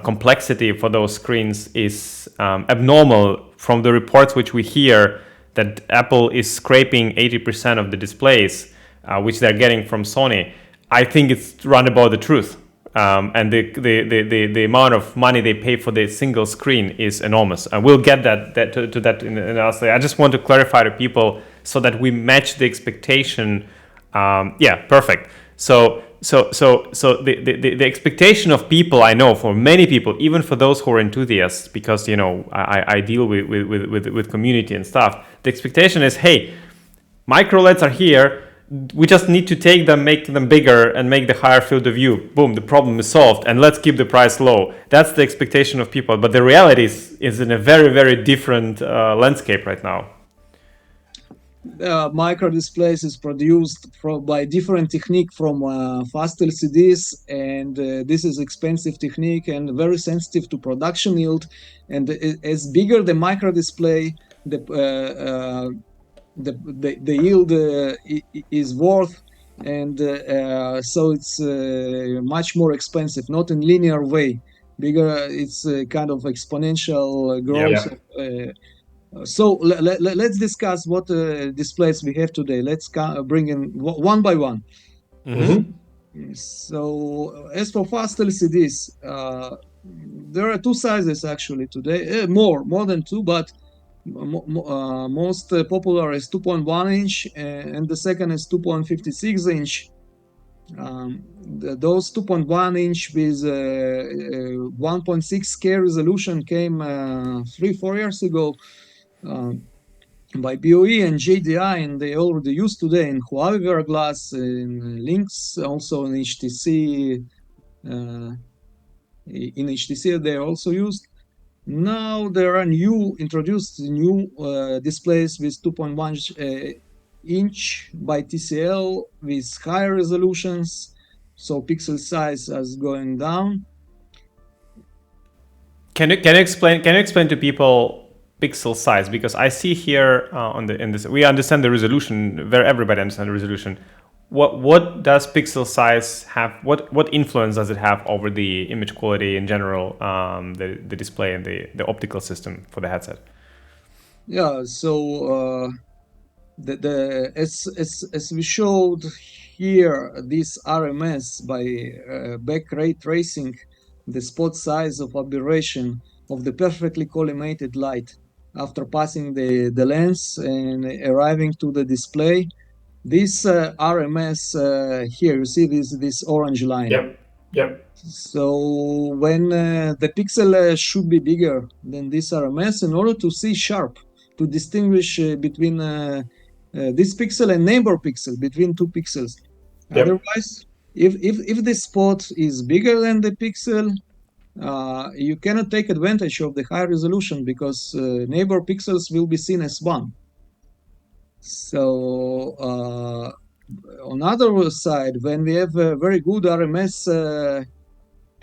complexity for those screens is abnormal. From the reports which we hear, that Apple is scraping 80% of the displays which they're getting from Sony. I think it's round about the truth. And the amount of money they pay for the single screen is enormous. And we'll get to that in another slide. I just want to clarify to people so that we match the expectation. Yeah, perfect. So the expectation of people, I know for many people, even for those who are enthusiasts, because I deal with community and stuff. The expectation is, hey, micro LEDs are here. We just need to take them, make them bigger, and make the higher field of view. Boom, the problem is solved, and let's keep the price low. That's the expectation of people, but the reality is in a very, very different landscape right now. Micro displays is produced by different technique from fast LCDs, and this is expensive technique and very sensitive to production yield. And as bigger the micro display, the yield is worth, and so it's much more expensive, not in linear way. Bigger, it's kind of exponential growth. Yep. So let's discuss what displays we have today. Let's bring in one by one. So as for fast LCDs, there are two sizes actually today, more than two, but most popular is 2.1 inch, and the second is 2.56 inch. Those 2.1 inch with 1.6K resolution came 3-4 years ago by BOE and JDI, and they already used today in Huawei VR glass, in Lynx, also in HTC. In HTC, they are also used. Now there are introduced new displays with 2.1 inch by TCL with higher resolutions, so pixel size is going down. Can you explain to people pixel size? Because I see here in this, we understand the resolution. Everybody understands the resolution. What does pixel size have? What influence does it have over the image quality in general, the display and the optical system for the headset? Yeah, so as we showed here, this RMS by back ray tracing the spot size of aberration of the perfectly collimated light after passing the lens and arriving to the display. This RMS here, you see this orange line. Yep. So when the pixel should be bigger than this RMS in order to see sharp, to distinguish between this pixel and neighbor pixel, between two pixels. Yep. Otherwise, if the spot is bigger than the pixel, you cannot take advantage of the high resolution because neighbor pixels will be seen as one. So on other side, when we have very good RMS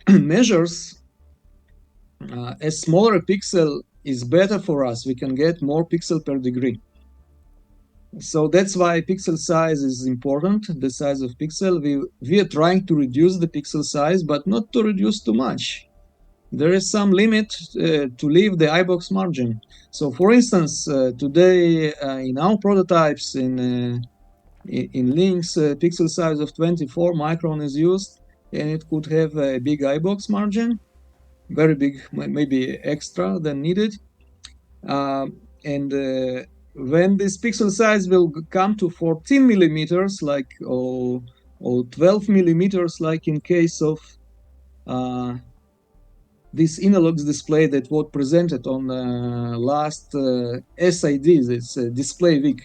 measures, a smaller pixel is better for us. We can get more pixel per degree. So that's why pixel size is important, the size of pixel. We are trying to reduce the pixel size, but not to reduce too much. There is some limit to leave the eyebox margin. So for instance, today in our prototypes in Lynx, pixel size of 24 micron is used, and it could have a big eyebox margin, very big, maybe extra than needed. And when this pixel size will come to 14 millimeters, like or 12 millimeters, like in case of this Innolux display that was presented on last SID, this Display Week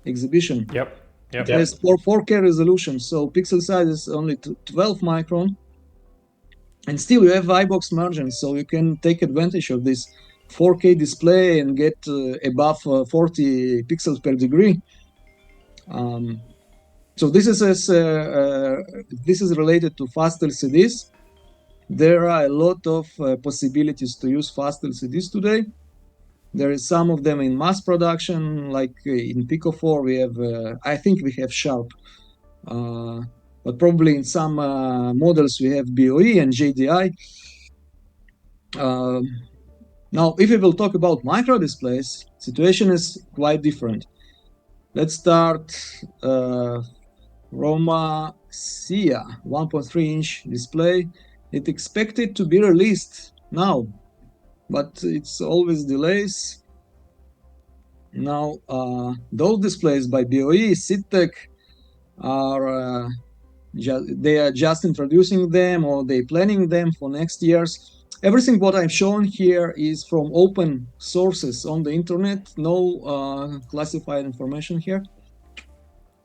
exhibition. Yep. It has 4K resolution, so pixel size is only 12 micron, and still you have eyebox margin, so you can take advantage of this 4K display and get above 40 pixels per degree. So this is related to fast LCDs. There are a lot of possibilities to use fast LCDs today. There is some of them in mass production, like in Pico 4, we have, I think we have Sharp, but probably in some models we have BOE and JDI. Now, if we will talk about micro displays, situation is quite different. Let's start from SIA 1.3-inch display. It's expected to be released now, but it's always delays. Now, those displays by BOE, SITTEC are they are just introducing them, or they planning them for next years. Everything what I've shown here is from open sources on the internet, no classified information here.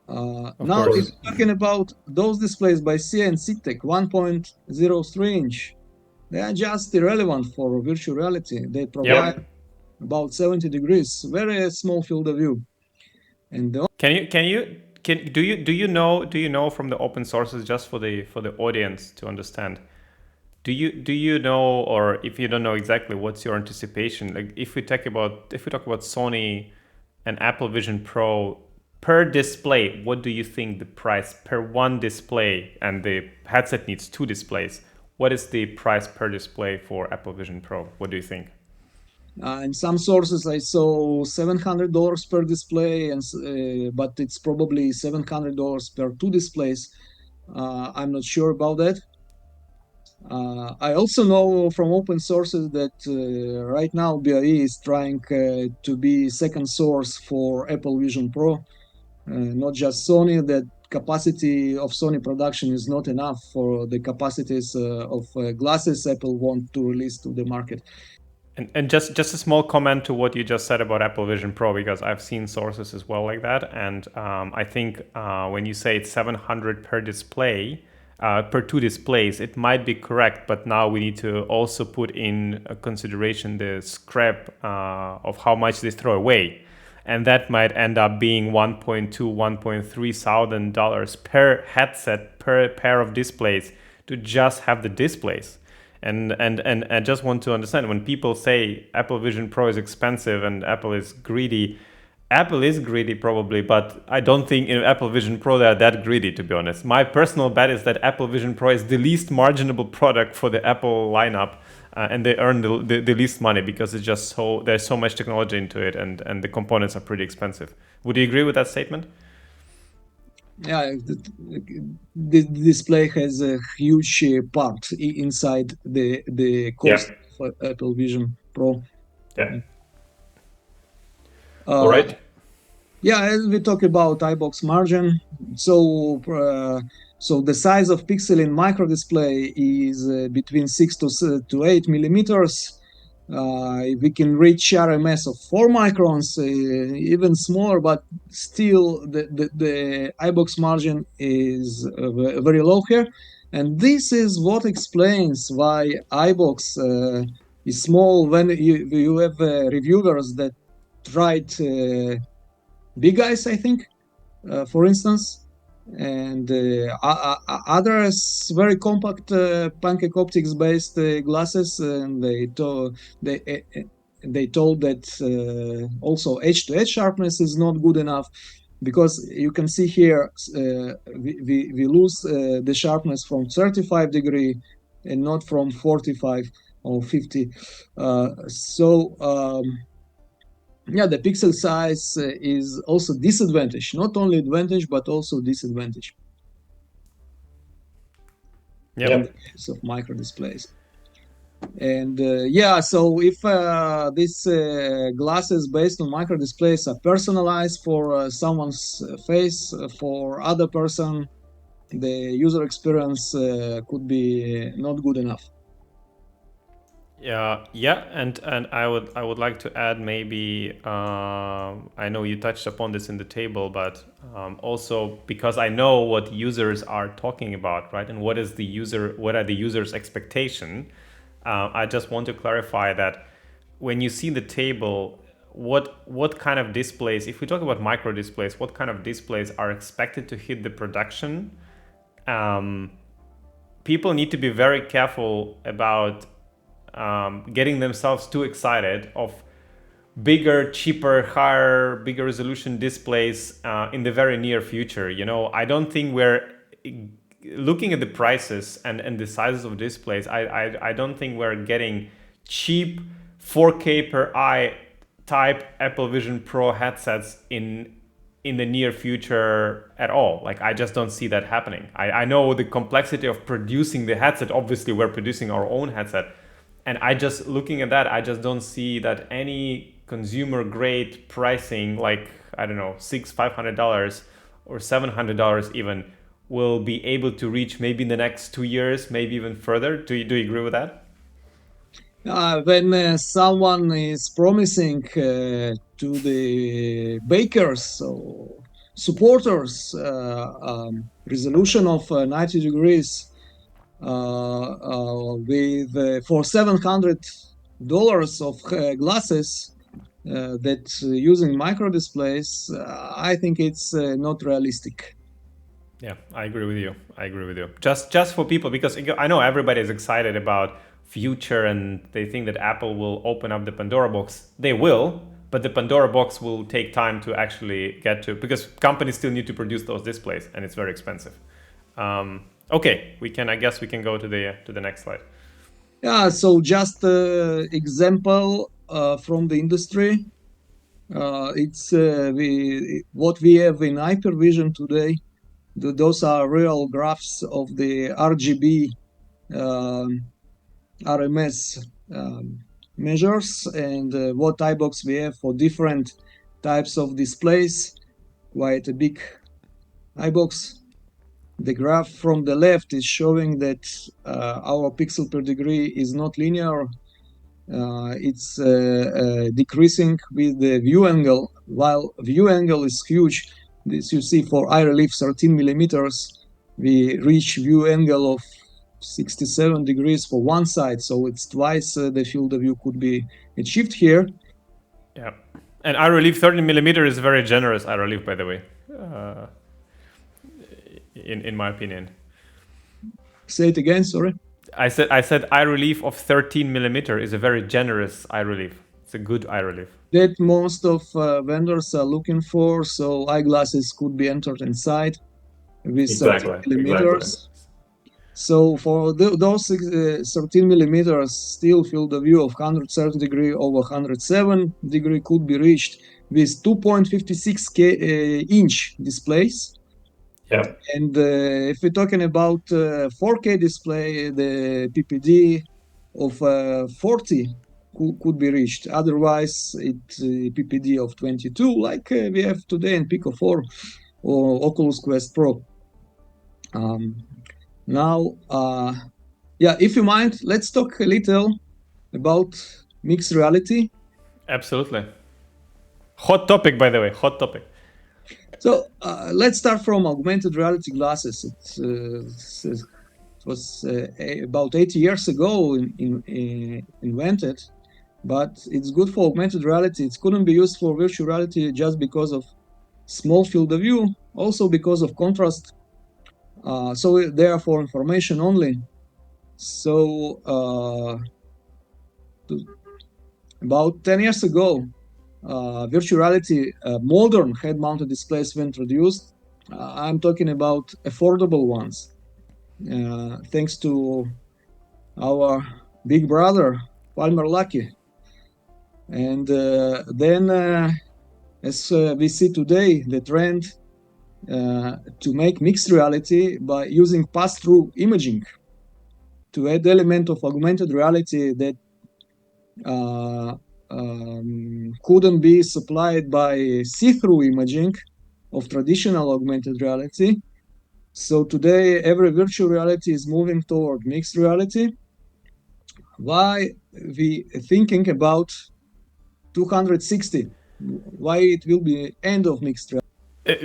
Now, if you're talking about those displays by SIA and SITTEC, 1.03 inch, they are just irrelevant for virtual reality. They provide about 70 degrees, very small field of view. And do you know from the open sources, just for the audience to understand? Do you know, or if you don't know exactly, what's your anticipation? Like if we talk about Sony and Apple Vision Pro per display, what do you think the price per one display? And the headset needs two displays. What is the price per display for Apple Vision Pro? What do you think? In some sources, I saw $700 per display, and but it's probably $700 per two displays. I'm not sure about that. I also know from open sources that right now BOE is trying to be second source for Apple Vision Pro, not just Sony. That capacity of Sony production is not enough for the capacities of glasses Apple want to release to the market. And just a small comment to what you just said about Apple Vision Pro, because I've seen sources as well like that. And I think when you say it's 700 per display, per two displays, it might be correct. But now we need to also put in consideration the scrap of how much they throw away. And that might end up being $1.2, $1.3 thousand per headset, per pair of displays, to just have the displays. And I just want to understand, when people say Apple Vision Pro is expensive and Apple is greedy probably, but I don't think in Apple Vision Pro they are that greedy, to be honest. My personal bet is that Apple Vision Pro is the least marginable product for the Apple lineup, and they earn the least money because it's just there's so much technology into it, and the components are pretty expensive. Would you agree with that statement? Yeah, the display has a huge part inside the cost of Apple Vision Pro. All right. Yeah, as we talk about eyebox margin, so the size of pixel in micro display is between 6 to 8 millimeters. We can reach RMS of 4 microns, even smaller, but still the eyebox margin is very low here. And this is what explains why eyebox is small. When you have reviewers that tried big eyes, I think, for instance, and others very compact Pancake optics based glasses, and they told that also edge-to-edge sharpness is not good enough, because you can see here we lose the sharpness from 35 degree and not from 45 or 50. Yeah, the pixel size is also disadvantage, not only advantage but also disadvantage. Yep. In the case of micro displays. And yeah, so if these glasses based on micro displays are personalized for someone's face, for other person, the user experience could be not good enough. Yeah, and I would like to add maybe I know you touched upon this in the table, but also because I know what users are talking about, right, and what are the users' expectation. I just want to clarify that when you see the table, what kind of displays, if we talk about micro displays, what kind of displays are expected to hit the production? People need to be very careful about getting themselves too excited of bigger, cheaper, higher, bigger resolution displays in the very near future. I don't think we're looking at the prices and the sizes of displays. I don't think we're getting cheap 4K per eye type Apple Vision Pro headsets in the near future at all. Like, I just don't see that happening. I know the complexity of producing the headset. Obviously, we're producing our own headset. And looking at that, I just don't see that any consumer grade pricing, like, I don't know, $500 or $700 even, will be able to reach maybe in the next 2 years, maybe even further. Do you agree with that? When someone is promising to the bakers or supporters resolution of 90 degrees with for $700 of glasses that using micro displays, I think it's not realistic. Yeah, I agree with you. Just for people, because I know everybody is excited about future and they think that Apple will open up the Pandora box. They will, but the Pandora box will take time to actually get to, because companies still need to produce those displays and it's very expensive. Okay, I guess we can go to the next slide. Yeah, so just example from the industry. It's what we have in Hypervision today. Those are real graphs of the RGB RMS measures and what Eyebox we have for different types of displays. Quite a big Eyebox. The graph from the left is showing that our pixel per degree is not linear. It's decreasing with the view angle, while view angle is huge. This you see for eye relief 13 millimeters, we reach view angle of 67 degrees for one side, so it's twice the field of view could be achieved here. Yeah, and eye relief 13 millimeter is very generous eye relief, by the way, in my opinion. Say it again, sorry. I said eye relief of 13 millimeter is a very generous eye relief. It's a good eye relief. That most of vendors are looking for, so eyeglasses could be entered inside with 13 millimeters. Exactly. So for those 13 millimeters, still field of view of 130 degree over 107 degree could be reached with 2.56 inch displays. Yeah. And if we're talking about 4K display, the PPD of 40 could be reached. Otherwise, it's PPD of 22, like we have today in Pico 4 or Oculus Quest Pro. Now, if you mind, let's talk a little about mixed reality. Absolutely. Hot topic, by the way, hot topic. So let's start from augmented reality glasses. It was about 80 years ago invented, but it's good for augmented reality. It couldn't be used for virtual reality just because of small field of view, also because of contrast. So they are for information only. So About 10 years ago, virtual reality modern head-mounted displays were introduced. I'm talking about affordable ones, thanks to our big brother, Palmer Luckey. And then, as we see today, the trend to make mixed reality by using pass-through imaging to add element of augmented reality that couldn't be supplied by see-through imaging of traditional augmented reality. So today, every virtual reality is moving toward mixed reality. Why we thinking about 260? Why it will be end of mixed reality?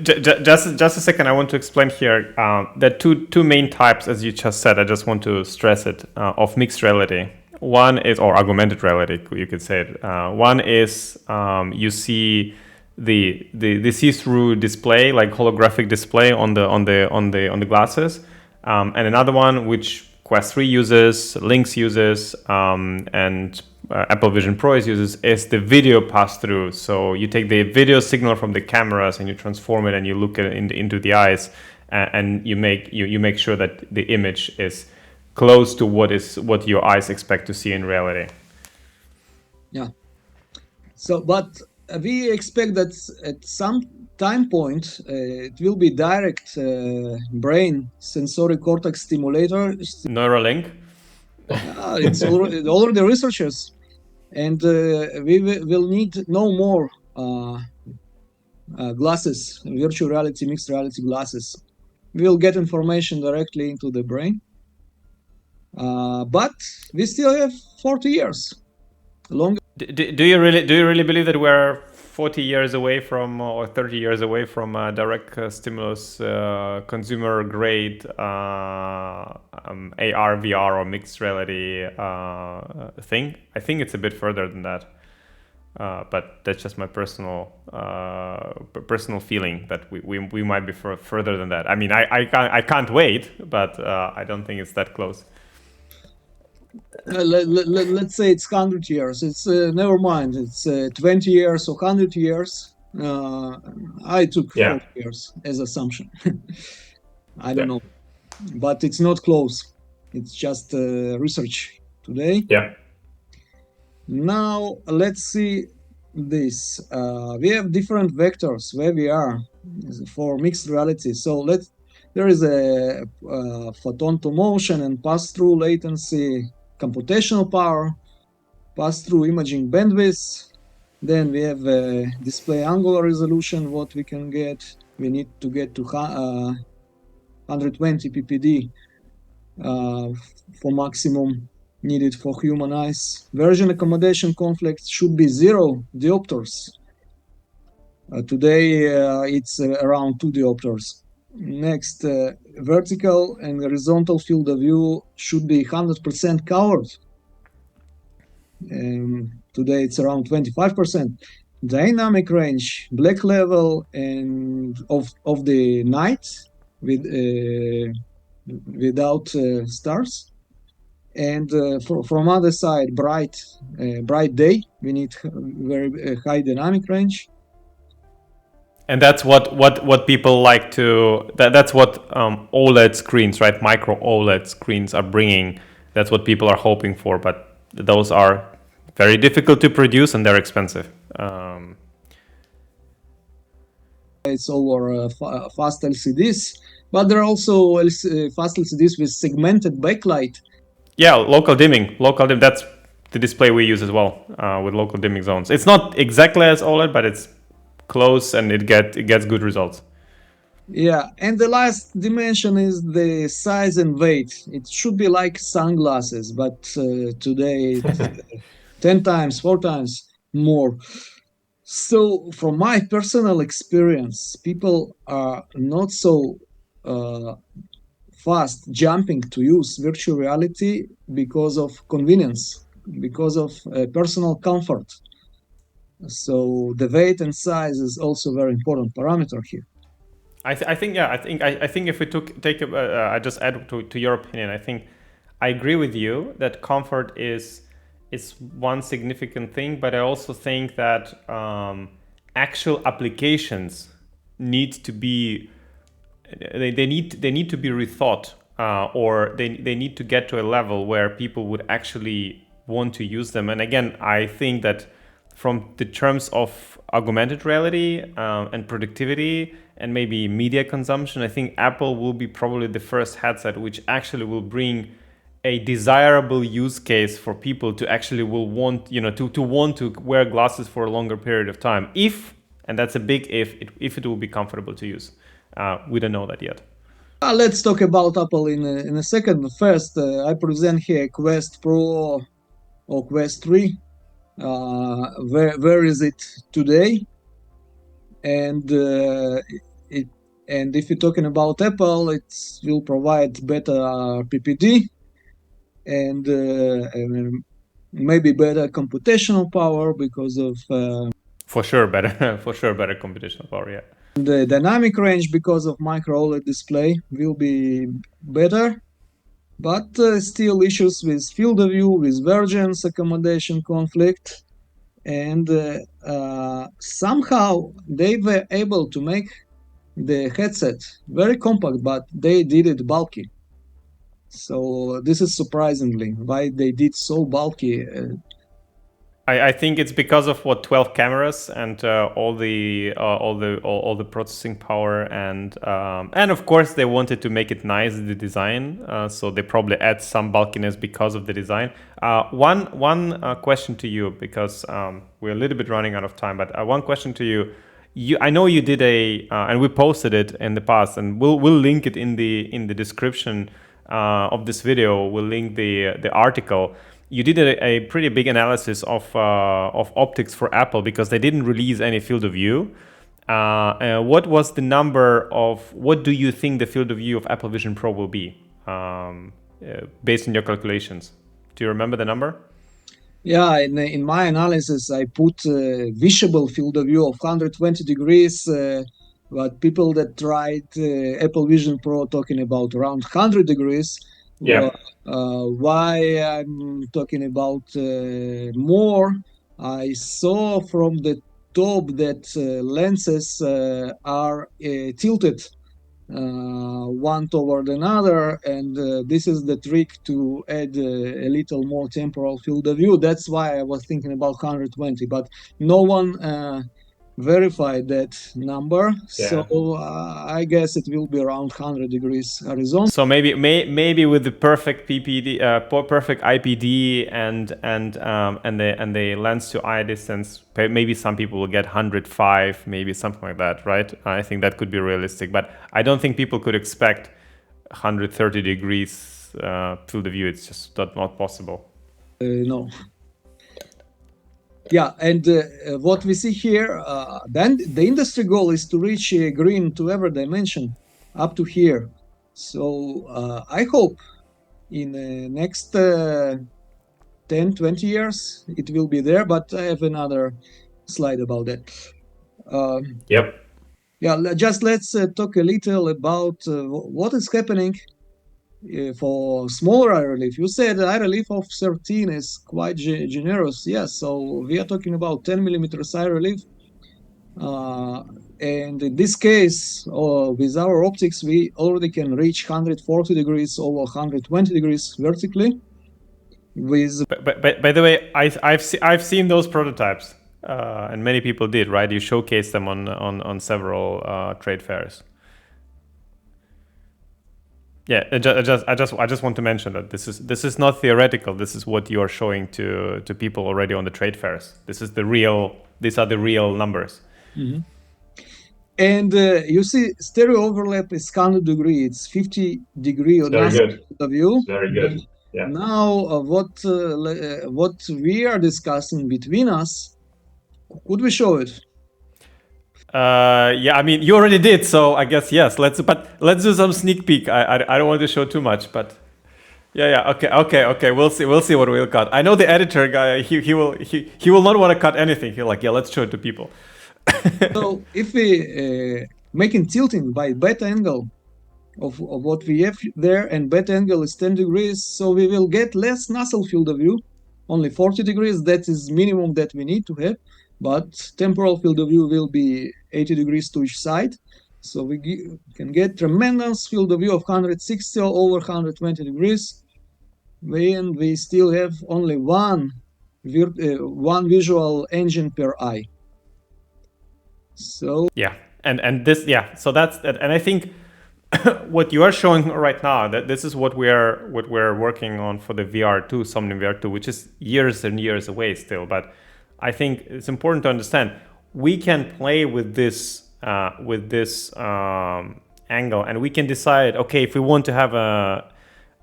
Just a second. I want to explain here that two main types, as you just said. I just want to stress it of mixed reality. One is, or augmented reality, you could say it. One is you see the see-through display, like holographic display on the glasses, and another one which Quest 3 uses, Lynx uses, and Apple Vision Pro uses is the video pass through. So you take the video signal from the cameras and you transform it and you look at it into the eyes, and you make sure that the image is close to what your eyes expect to see in reality. Yeah. So, but we expect that at some time point it will be direct brain sensory cortex stimulator. Neuralink. It's already researchers, and we will need no more glasses, virtual reality, mixed reality glasses. We will get information directly into the brain, but we still have 40 years. Do you really believe that we're 40 years away from, or 30 years away from direct stimulus consumer grade AR, VR, or mixed reality thing? I think it's a bit further than that. But that's just my personal feeling that we might be further than that. I mean, I can't wait, but I don't think it's that close. Let's say it's 100 years. It's never mind. It's 20 years or 100 years. I took 40 years as assumption. I don't know, but it's not close. It's just research today. Yeah. Now let's see this. We have different vectors where we are for mixed reality. So there is a photon to motion and pass-through latency, computational power, pass-through imaging bandwidth. Then we have display angular resolution, what we can get. We need to get to 120 ppd for maximum needed for human eyes. Version accommodation conflict should be 0 diopters. Today it's around 2 diopters. Next, vertical and horizontal field of view should be 100% covered. Today it's around 25%. Dynamic range, black level, and of the night without stars. And from other side, bright day, we need very high dynamic range. And that's what people like to. That's what OLED screens, right? Micro OLED screens are bringing. That's what people are hoping for, but those are very difficult to produce and they're expensive. It's over fast LCDs, but there are also fast LCDs with segmented backlight. Yeah, local dimming. That's the display we use as well with local dimming zones. It's not exactly as OLED, but it's close and it gets good results. Yeah, and the last dimension is the size and weight. It should be like sunglasses, but today it's 10 times, 4 times more. So from my personal experience, people are not so fast jumping to use virtual reality because of convenience, because of personal comfort. So the weight and size is also a very important parameter here. I think if we I just add to your opinion. I agree with you that comfort is is one significant thing, but I also think that actual applications need to be they need to be rethought, or they need to get to a level where people would actually want to use them. And again, I think that from the terms of augmented reality and productivity and maybe media consumption, I think Apple will be probably the first headset which actually will bring a desirable use case for people to actually will want, to want to wear glasses for a longer period of time, if, and that's a big if it will be comfortable to use. We don't know that yet. Let's talk about Apple in a second. First, I present here Quest Pro or Quest 3. Where is it today? And if you're talking about Apple, it will provide better PPD and maybe better computational power because of for sure better computational power. Yeah. The dynamic range because of micro OLED display will be better, but still issues with field of view, with vergence accommodation conflict, and somehow they were able to make the headset very compact, but they did it bulky. So this is surprisingly why they did so bulky. I think it's because of 12 cameras and all the processing power, and of course they wanted to make it nice, the design, so they probably add some bulkiness because of the design. One question to you, because we're a little bit running out of time, but one question to you. I know you did and we posted it in the past, and we'll link it in the description of this video. We'll link the article. You did a pretty big analysis of optics for Apple because they didn't release any field of view. What was the number of, what do you think the field of view of Apple Vision Pro will be based on your calculations? Do you remember the number? Yeah, in my analysis, I put visible field of view of 120 degrees, but people that tried Apple Vision Pro talking about around 100 degrees. Yeah. Why I'm talking about more, I saw from the top that lenses are tilted one toward another, and this is the trick to add a little more temporal field of view. That's why I was thinking about 120, but no one verified that number. Yeah. So I guess it will be around 100 degrees horizontal. So maybe with the perfect PPD, perfect IPD, and the lens to eye distance, maybe some people will get 105, maybe something like that, right? I think that could be realistic, but I don't think people could expect 130 degrees field of view. It's just not possible. No. Yeah, and what we see here, then the industry goal is to reach green to every dimension up to here. So I hope in the next 10, 20 years it will be there, but I have another slide about that. Yep. Yeah, just let's talk a little about what is happening for smaller eye relief. You said eye relief of 13 is quite generous. Yes, so we are talking about 10 millimeters eye relief. And in this case, with our optics, we already can reach 140 degrees over 120 degrees vertically. By the way, I've seen those prototypes, and many people did, right? You showcased them on several trade fairs. Yeah, I just want to mention that this is not theoretical. This is what you are showing to people already on the trade fairs. These are the real numbers. Mm-hmm. And you see, stereo overlap is 100 degree. It's 50 degree on the view. Very good. Yeah. Now, what we are discussing between us, could we show it? Yeah, I mean, you already did, so I guess yes. Let's do some sneak peek. I don't want to show too much, but yeah. Okay. We'll see what we'll cut. I know the editor guy. He will not want to cut anything. He'll let's show it to people. So if we making tilting by beta angle of what we have there, and beta angle is 10 degrees, so we will get less nasal field of view, only 40 degrees. That is minimum that we need to have, but temporal field of view will be 80 degrees to each side. So we can get tremendous field of view of 160 or over 120 degrees. And we still have only one visual engine per eye. So yeah, and this, yeah, so that's, and I think what you are showing right now, that this is what we're working on for the VR2, Somnium VR2, which is years and years away still. But I think it's important to understand we can play with this angle, and we can decide, okay, if we want to have a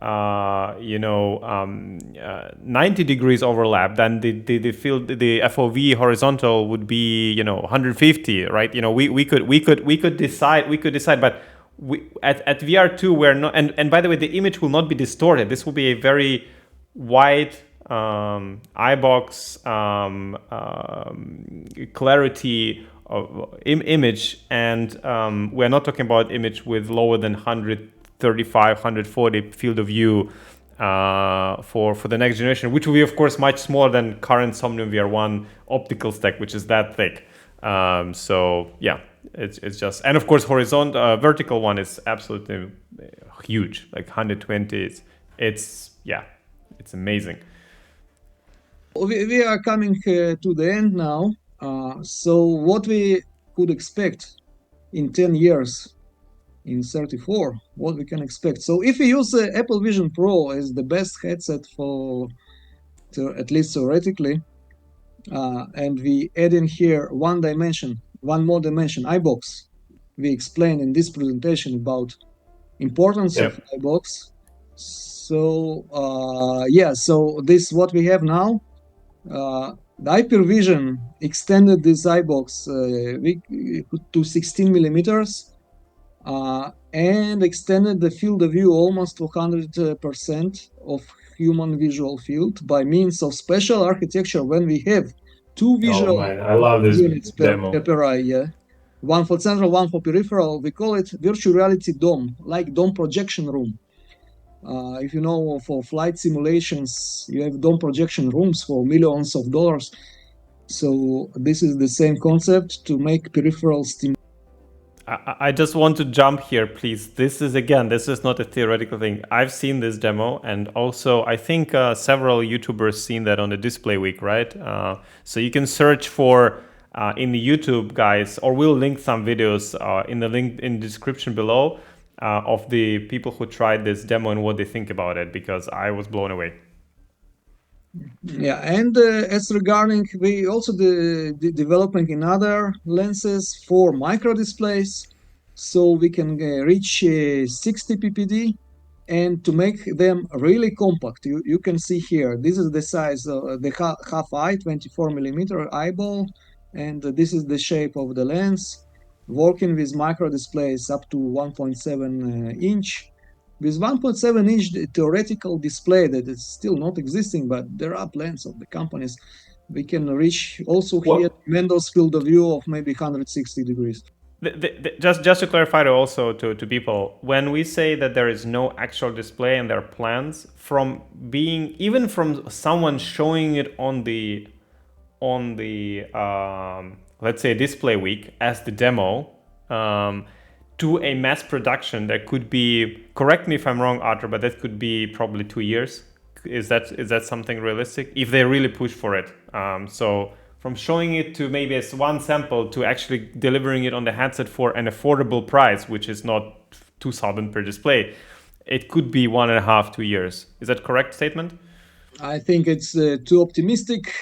90 degrees overlap, then the field, the FOV horizontal would be 150, right? We could decide, but at VR2 we're not, and by the way, the image will not be distorted. This will be a very wide eyebox clarity of image, and we're not talking about image with lower than 135, 140 field of view for the next generation, which will be of course much smaller than current Somnium VR1 optical stack, which is that thick. So yeah, it's just, and of course vertical one is absolutely huge, like 120. It's amazing. We are coming to the end now. So what we could expect in 10 years, in 34, what we can expect. So if we use Apple Vision Pro as the best headset at least theoretically, and we add in here one more dimension, Eyebox. We explained in this presentation about importance of Eyebox. So so this is what we have now. The Hypervision extended this Eyebox to 16 millimeters and extended the field of view almost to 100% of human visual field by means of special architecture. When we have two visual I love this units demo. per eye, one for central, one for peripheral, we call it virtual reality dome, like dome projection room. If you know, for flight simulations, you have dome projection rooms for millions of dollars. So this is the same concept to make peripheral stimulation. I just want to jump here, please. This is not a theoretical thing. I've seen this demo, and also I think several YouTubers seen that on the Display Week, right? So you can search for in the YouTube, guys, or we'll link some videos in the link in the description below of the people who tried this demo and what they think about it, because I was blown away. Yeah, and as regarding, we also developing in other lenses for micro displays, so we can reach 60 ppd, and to make them really compact. You can see here, this is the size of the half eye, 24 millimeter eyeball, and this is the shape of the lens. Working with micro displays up to 1.7 inch. With 1.7 inch theoretical display that is still not existing, but there are plans of the companies, we can reach also here tremendous field of view of maybe 160 degrees. Just to clarify also to people, when we say that there is no actual display and there are plans, even from someone showing it on the let's say Display Week as the demo, to a mass production, that could be, correct me if I'm wrong, Artur, but that could be probably 2 years. Is that something realistic if they really push for it? So from showing it to maybe as one sample to actually delivering it on the headset for an affordable price, which is not 2,000 per display, it could be 1.5 2 years. Is that correct statement? I think it's too optimistic.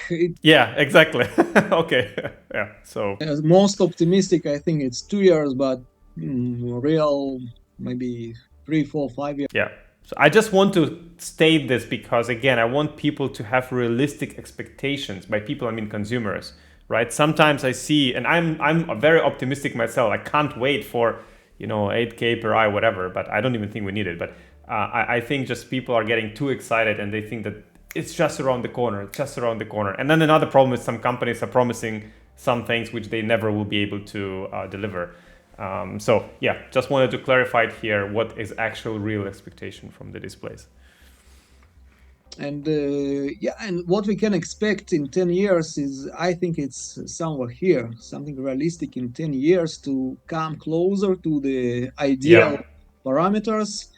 Yeah, exactly. Okay. Yeah. So most optimistic, I think it's 2 years, but real maybe 3, 4, 5 years. Yeah. So I just want to state this because, again, I want people to have realistic expectations. By people, I mean consumers, right? Sometimes I see, and I'm very optimistic myself. I can't wait for 8K per eye, whatever. But I don't even think we need it. But I think just people are getting too excited and they think that it's just around the corner, And then another problem is some companies are promising some things which they never will be able to deliver. So yeah, just wanted to clarify it here, what is actual real expectation from the displays. And yeah, and what we can expect in 10 years is, I think it's somewhere here, something realistic in 10 years to come closer to the ideal Yeah. parameters.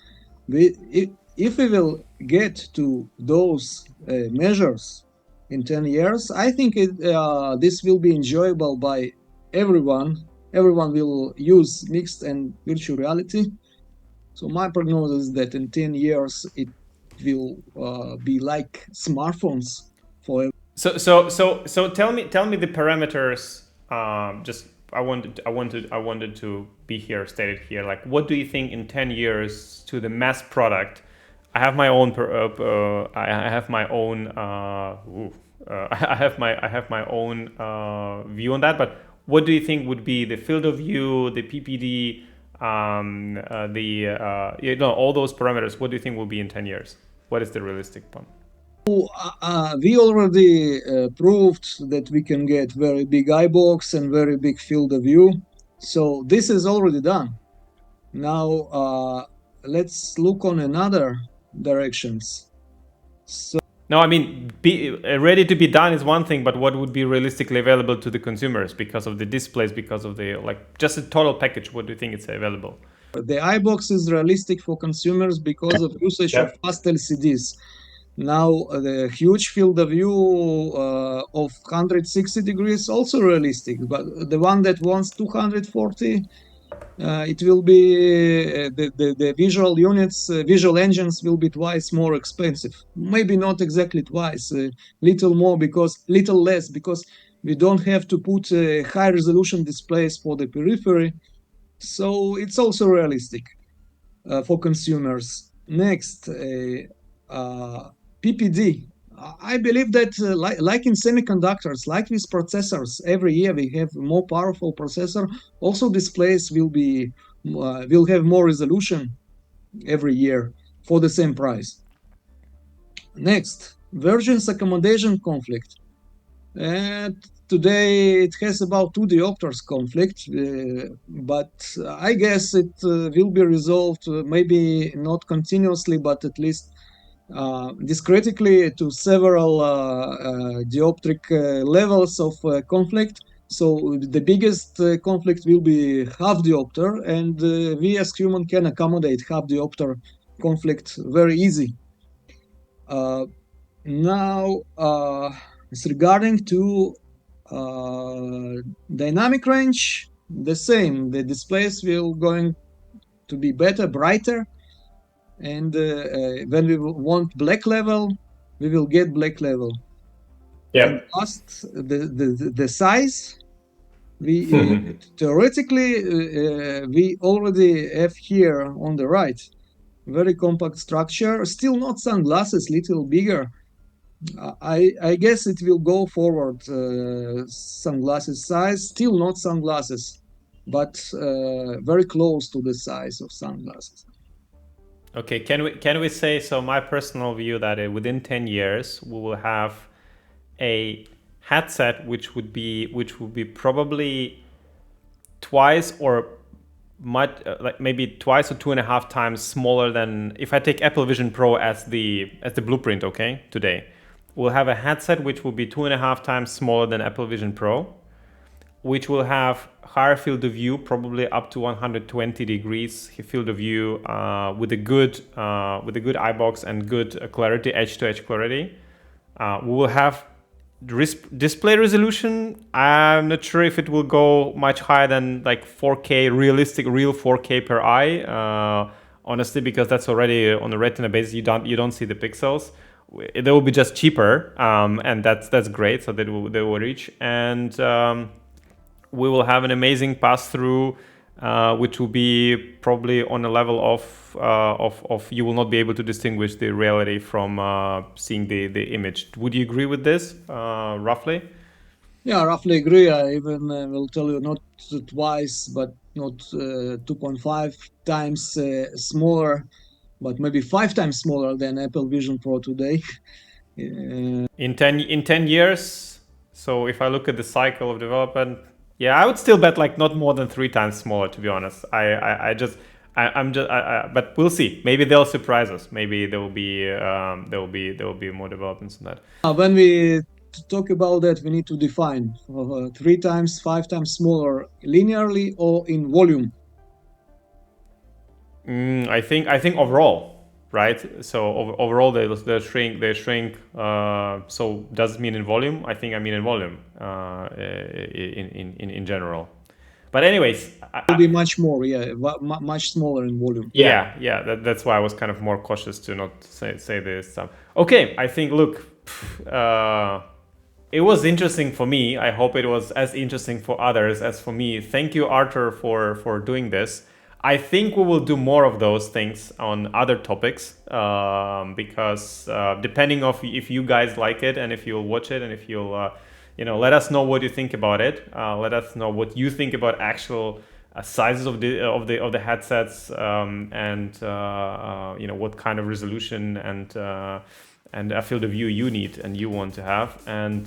If we will get to those measures in 10 years, I think this will be enjoyable by everyone. Everyone will use mixed and virtual reality. So my prognosis is that in 10 years it will be like smartphones for. So tell me the parameters. Just I wanted to be here stated here. Like, what do you think in 10 years to the mass product? I have my own. I have my own. I have my own view on that. But what do you think would be the field of view, the PPD, all those parameters? What do you think will be in 10 years? What is the realistic one? We already proved that we can get very big eyebox and very big field of view. So this is already done. Now let's look on another directions. So No, I mean, ready to be done is one thing, but what would be realistically available to the consumers because of the displays, because of the just a total package? What do you think it's available? the eyebox is realistic for consumers because of usage of fast LCDs. Now the huge field of view of 160 degrees also realistic, but the one that wants 240, it will be the visual units, visual engines will be twice more expensive. Maybe not exactly twice, little more little less because we don't have to put high resolution displays for the periphery. So it's also realistic for consumers. Next, PPD. I believe that, like in semiconductors, like with processors, every year we have more powerful processor. Also, displays will have more resolution every year for the same price. Next, versions accommodation conflict. And today it has about 2 diopters conflict, but I guess it will be resolved, maybe not continuously, but at least discretically to several dioptric levels of conflict. So the biggest conflict will be half diopter, and we as human can accommodate half diopter conflict very easy. Now, it's regarding to dynamic range, the same. The displays will going to be better, brighter, and when we want black level, we will get black level. Yeah. And last, the size. We theoretically we already have here on the right very compact structure. Still not sunglasses, little bigger. I guess it will go forward sunglasses size, still not sunglasses, but very close to the size of sunglasses. Okay, can we say, so my personal view that within 10 years we will have a headset which would be probably twice or like maybe twice or 2.5 times smaller than, if I take Apple Vision Pro as the blueprint, okay, today. We'll have a headset which will be 2.5 times smaller than Apple Vision Pro, which will have higher field of view, probably up to 120 degrees field of view, with a good eyebox and good clarity, edge-to-edge clarity. We will have display resolution. I'm not sure if it will go much higher than like 4K, real 4K per eye. Honestly, because that's already on the Retina basis. You don't see the pixels. They will be just cheaper, and that's great. So they will reach, and we will have an amazing pass-through, which will be probably on a level of you will not be able to distinguish the reality from seeing the image. Would you agree with this, roughly? Yeah, I roughly agree. I even will tell you not twice, but not 2.5 times smaller, but maybe 5 times smaller than Apple Vision Pro today. In 10 years, so if I look at the cycle of development, yeah, I would still bet like not more than 3 times smaller, to be honest. but we'll see. Maybe they'll surprise us. Maybe there will be more developments on that. When we talk about that, we need to define 3 times, 5 times smaller linearly or in volume. I think overall, right? So overall they shrink. So does it mean in volume? I think I mean in volume. In general. But anyways, it will be much more, yeah, much smaller in volume. Yeah. That's why I was kind of more cautious to not say this. Okay, I think look, it was interesting for me. I hope it was as interesting for others as for me. Thank you, Artur, for doing this. I think we will do more of those things on other topics because depending of if you guys like it and if you'll watch it and if you'll let us know what you think about it. Let us know what you think about actual sizes of the headsets and what kind of resolution and a field of view you need and you want to have. And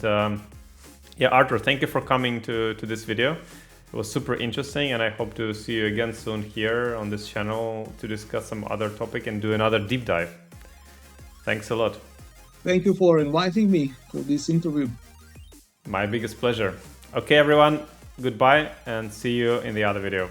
yeah, Artur, thank you for coming to this video. It was super interesting, and I hope to see you again soon here on this channel to discuss some other topic and do another deep dive. Thanks a lot. Thank you for inviting me for this interview. My biggest pleasure. Okay, everyone, goodbye and see you in the other video.